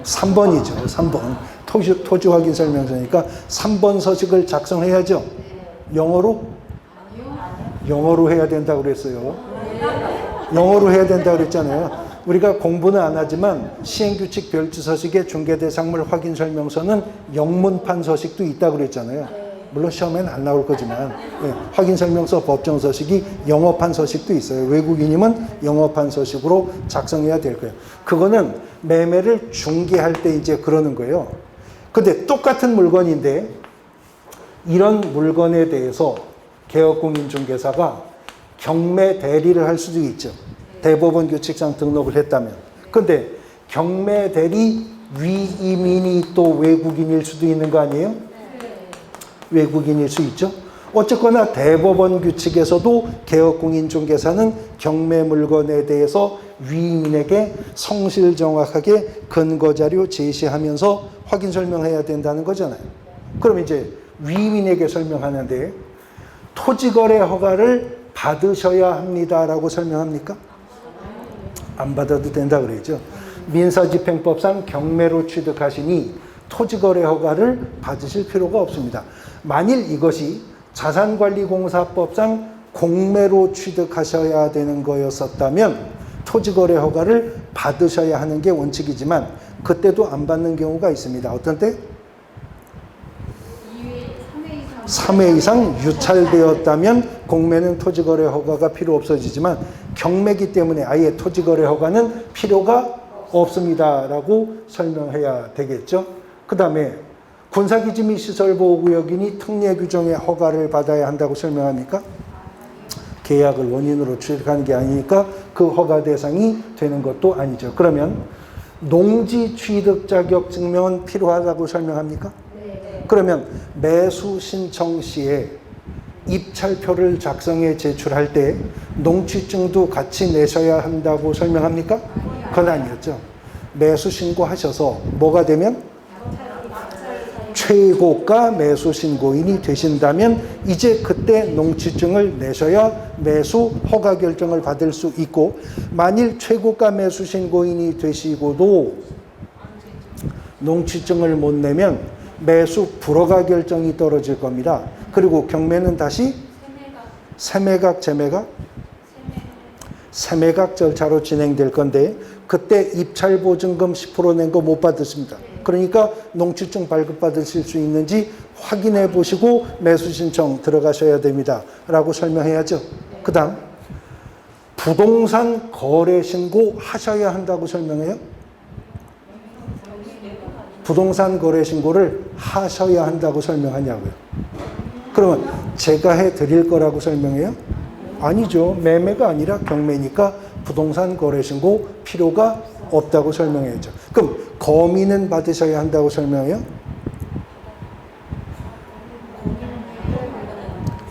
3번이죠. 3번. 토지 확인 설명서니까 3번 서식을 작성해야죠. 영어로? 영어로 해야 된다고 그랬어요. 영어로 해야 된다고 그랬잖아요. 우리가 공부는 안 하지만 시행규칙 별주서식의 중개대상물 확인 설명서는 영문판 서식도 있다고 그랬잖아요. 물론 시험에는 안 나올 거지만 확인 설명서 법정 서식이 영어판 서식도 있어요. 외국인이면 영어판 서식으로 작성해야 될 거예요. 그거는 매매를 중개할 때 이제 그러는 거예요. 근데 똑같은 물건인데 이런 물건에 대해서 개업공인중개사가 경매 대리를 할 수도 있죠. 대법원 규칙상 등록을 했다면. 근데 경매 대리 위임인이 또 외국인일 수도 있는 거 아니에요? 외국인일 수 있죠. 어쨌거나 대법원 규칙에서도 개업공인중개사는 경매 물건에 대해서 위임인에게 성실 정확하게 근거자료 제시하면서 확인 설명해야 된다는 거잖아요. 그럼 이제 위임인에게 설명하는데 토지거래 허가를 받으셔야 합니다라고 설명합니까? 안 받아도 된다 그러죠. 민사집행법상 경매로 취득하시니 토지거래 허가를 받으실 필요가 없습니다. 만일 이것이 자산관리공사법상 공매로 취득하셔야 되는 거였었다면 토지거래 허가를 받으셔야 하는 게 원칙이지만 그때도 안 받는 경우가 있습니다. 어떤 때? 3회 이상 유찰되었다면 공매는 토지거래 허가가 필요 없어지지만 경매기 때문에 아예 토지거래 허가는 필요가 없습니다 라고 설명해야 되겠죠. 그 다음에 군사기지 및 시설보호구역이니 특례 규정의 허가를 받아야 한다고 설명합니까? 계약을 원인으로 취득하는 게 아니니까 그 허가 대상이 되는 것도 아니죠. 그러면 농지 취득 자격 증명은 필요하다고 설명합니까? 네. 그러면 매수 신청 시에 입찰표를 작성해 제출할 때 농취증도 같이 내셔야 한다고 설명합니까? 그건 아니었죠. 매수 신고하셔서 뭐가 되면 최고가 매수 신고인이 되신다면 이제 그때 농취증을 내셔야 매수 허가 결정을 받을 수 있고, 만일 최고가 매수 신고인이 되시고도 농취증을 못 내면 매수 불허가 결정이 떨어질 겁니다. 그리고 경매는 다시 세매각, 재매각? 세매각 절차로 진행될 건데 그때 입찰보증금 10% 낸 거 못 받으십니다. 그러니까 농취증 발급받으실 수 있는지 확인해 보시고 매수 신청 들어가셔야 됩니다 라고 설명해야죠. 그 다음 부동산 거래 신고 하셔야 한다고 설명해요. 부동산 거래 신고를 하셔야 한다고 설명하냐고요. 그러면 제가 해 드릴 거라고 설명해요? 아니죠. 매매가 아니라 경매니까 부동산 거래 신고 필요가 없다고 설명해야죠. 그럼 거미는 받으셔야 한다고 설명해요?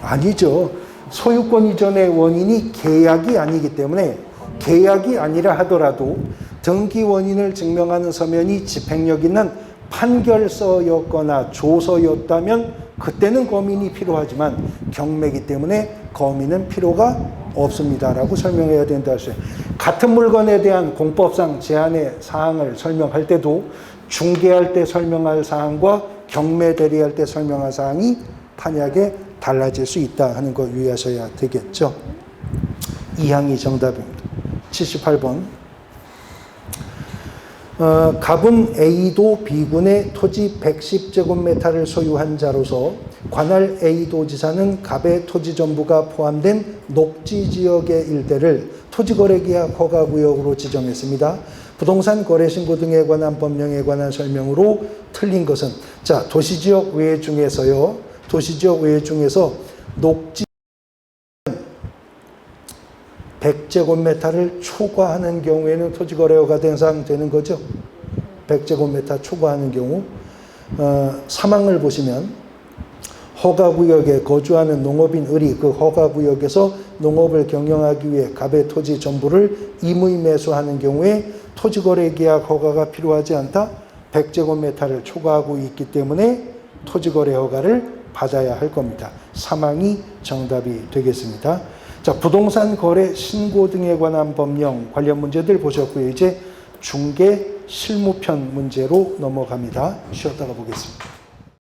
아니죠. 소유권 이전의 원인이 계약이 아니기 때문에 계약이 아니라 하더라도 등기 원인을 증명하는 서면이 집행력 있는 판결서였거나 조서였다면 그때는 거민이 필요하지만 경매이기 때문에 거민은 필요가 없습니다라고 설명해야 된다 했어요. 같은 물건에 대한 공법상 제한의 사항을 설명할 때도 중개할 때 설명할 사항과 경매 대리할 때 설명할 사항이 판약에 달라질 수 있다 하는 거 유의하셔야 되겠죠. 2항이 정답입니다. 78번. 갑은 A도 B군의 토지 110제곱미터를 소유한 자로서 관할 A도 지사는 갑의 토지 전부가 포함된 녹지지역의 일대를 토지거래계약 허가구역으로 지정했습니다. 부동산 거래신고 등에 관한 법령에 관한 설명으로 틀린 것은, 자, 도시지역 외 중에서요, 도시지역 외 중에서 녹지 100제곱미터를 초과하는 경우에는 토지거래허가 대상되는 거죠. 100제곱미터 초과하는 경우. 사망을 보시면 허가구역에 거주하는 농업인 을이 그 허가구역에서 농업을 경영하기 위해 갑의 토지 전부를 임의 매수하는 경우에 토지거래계약 허가가 필요하지 않다. 100제곱미터를 초과하고 있기 때문에 토지거래허가를 받아야 할 겁니다. 사망이 정답이 되겠습니다. 자, 부동산 거래 신고 등에 관한 법령 관련 문제들 보셨고요. 이제 중개 실무편 문제로 넘어갑니다. 쉬었다가 보겠습니다.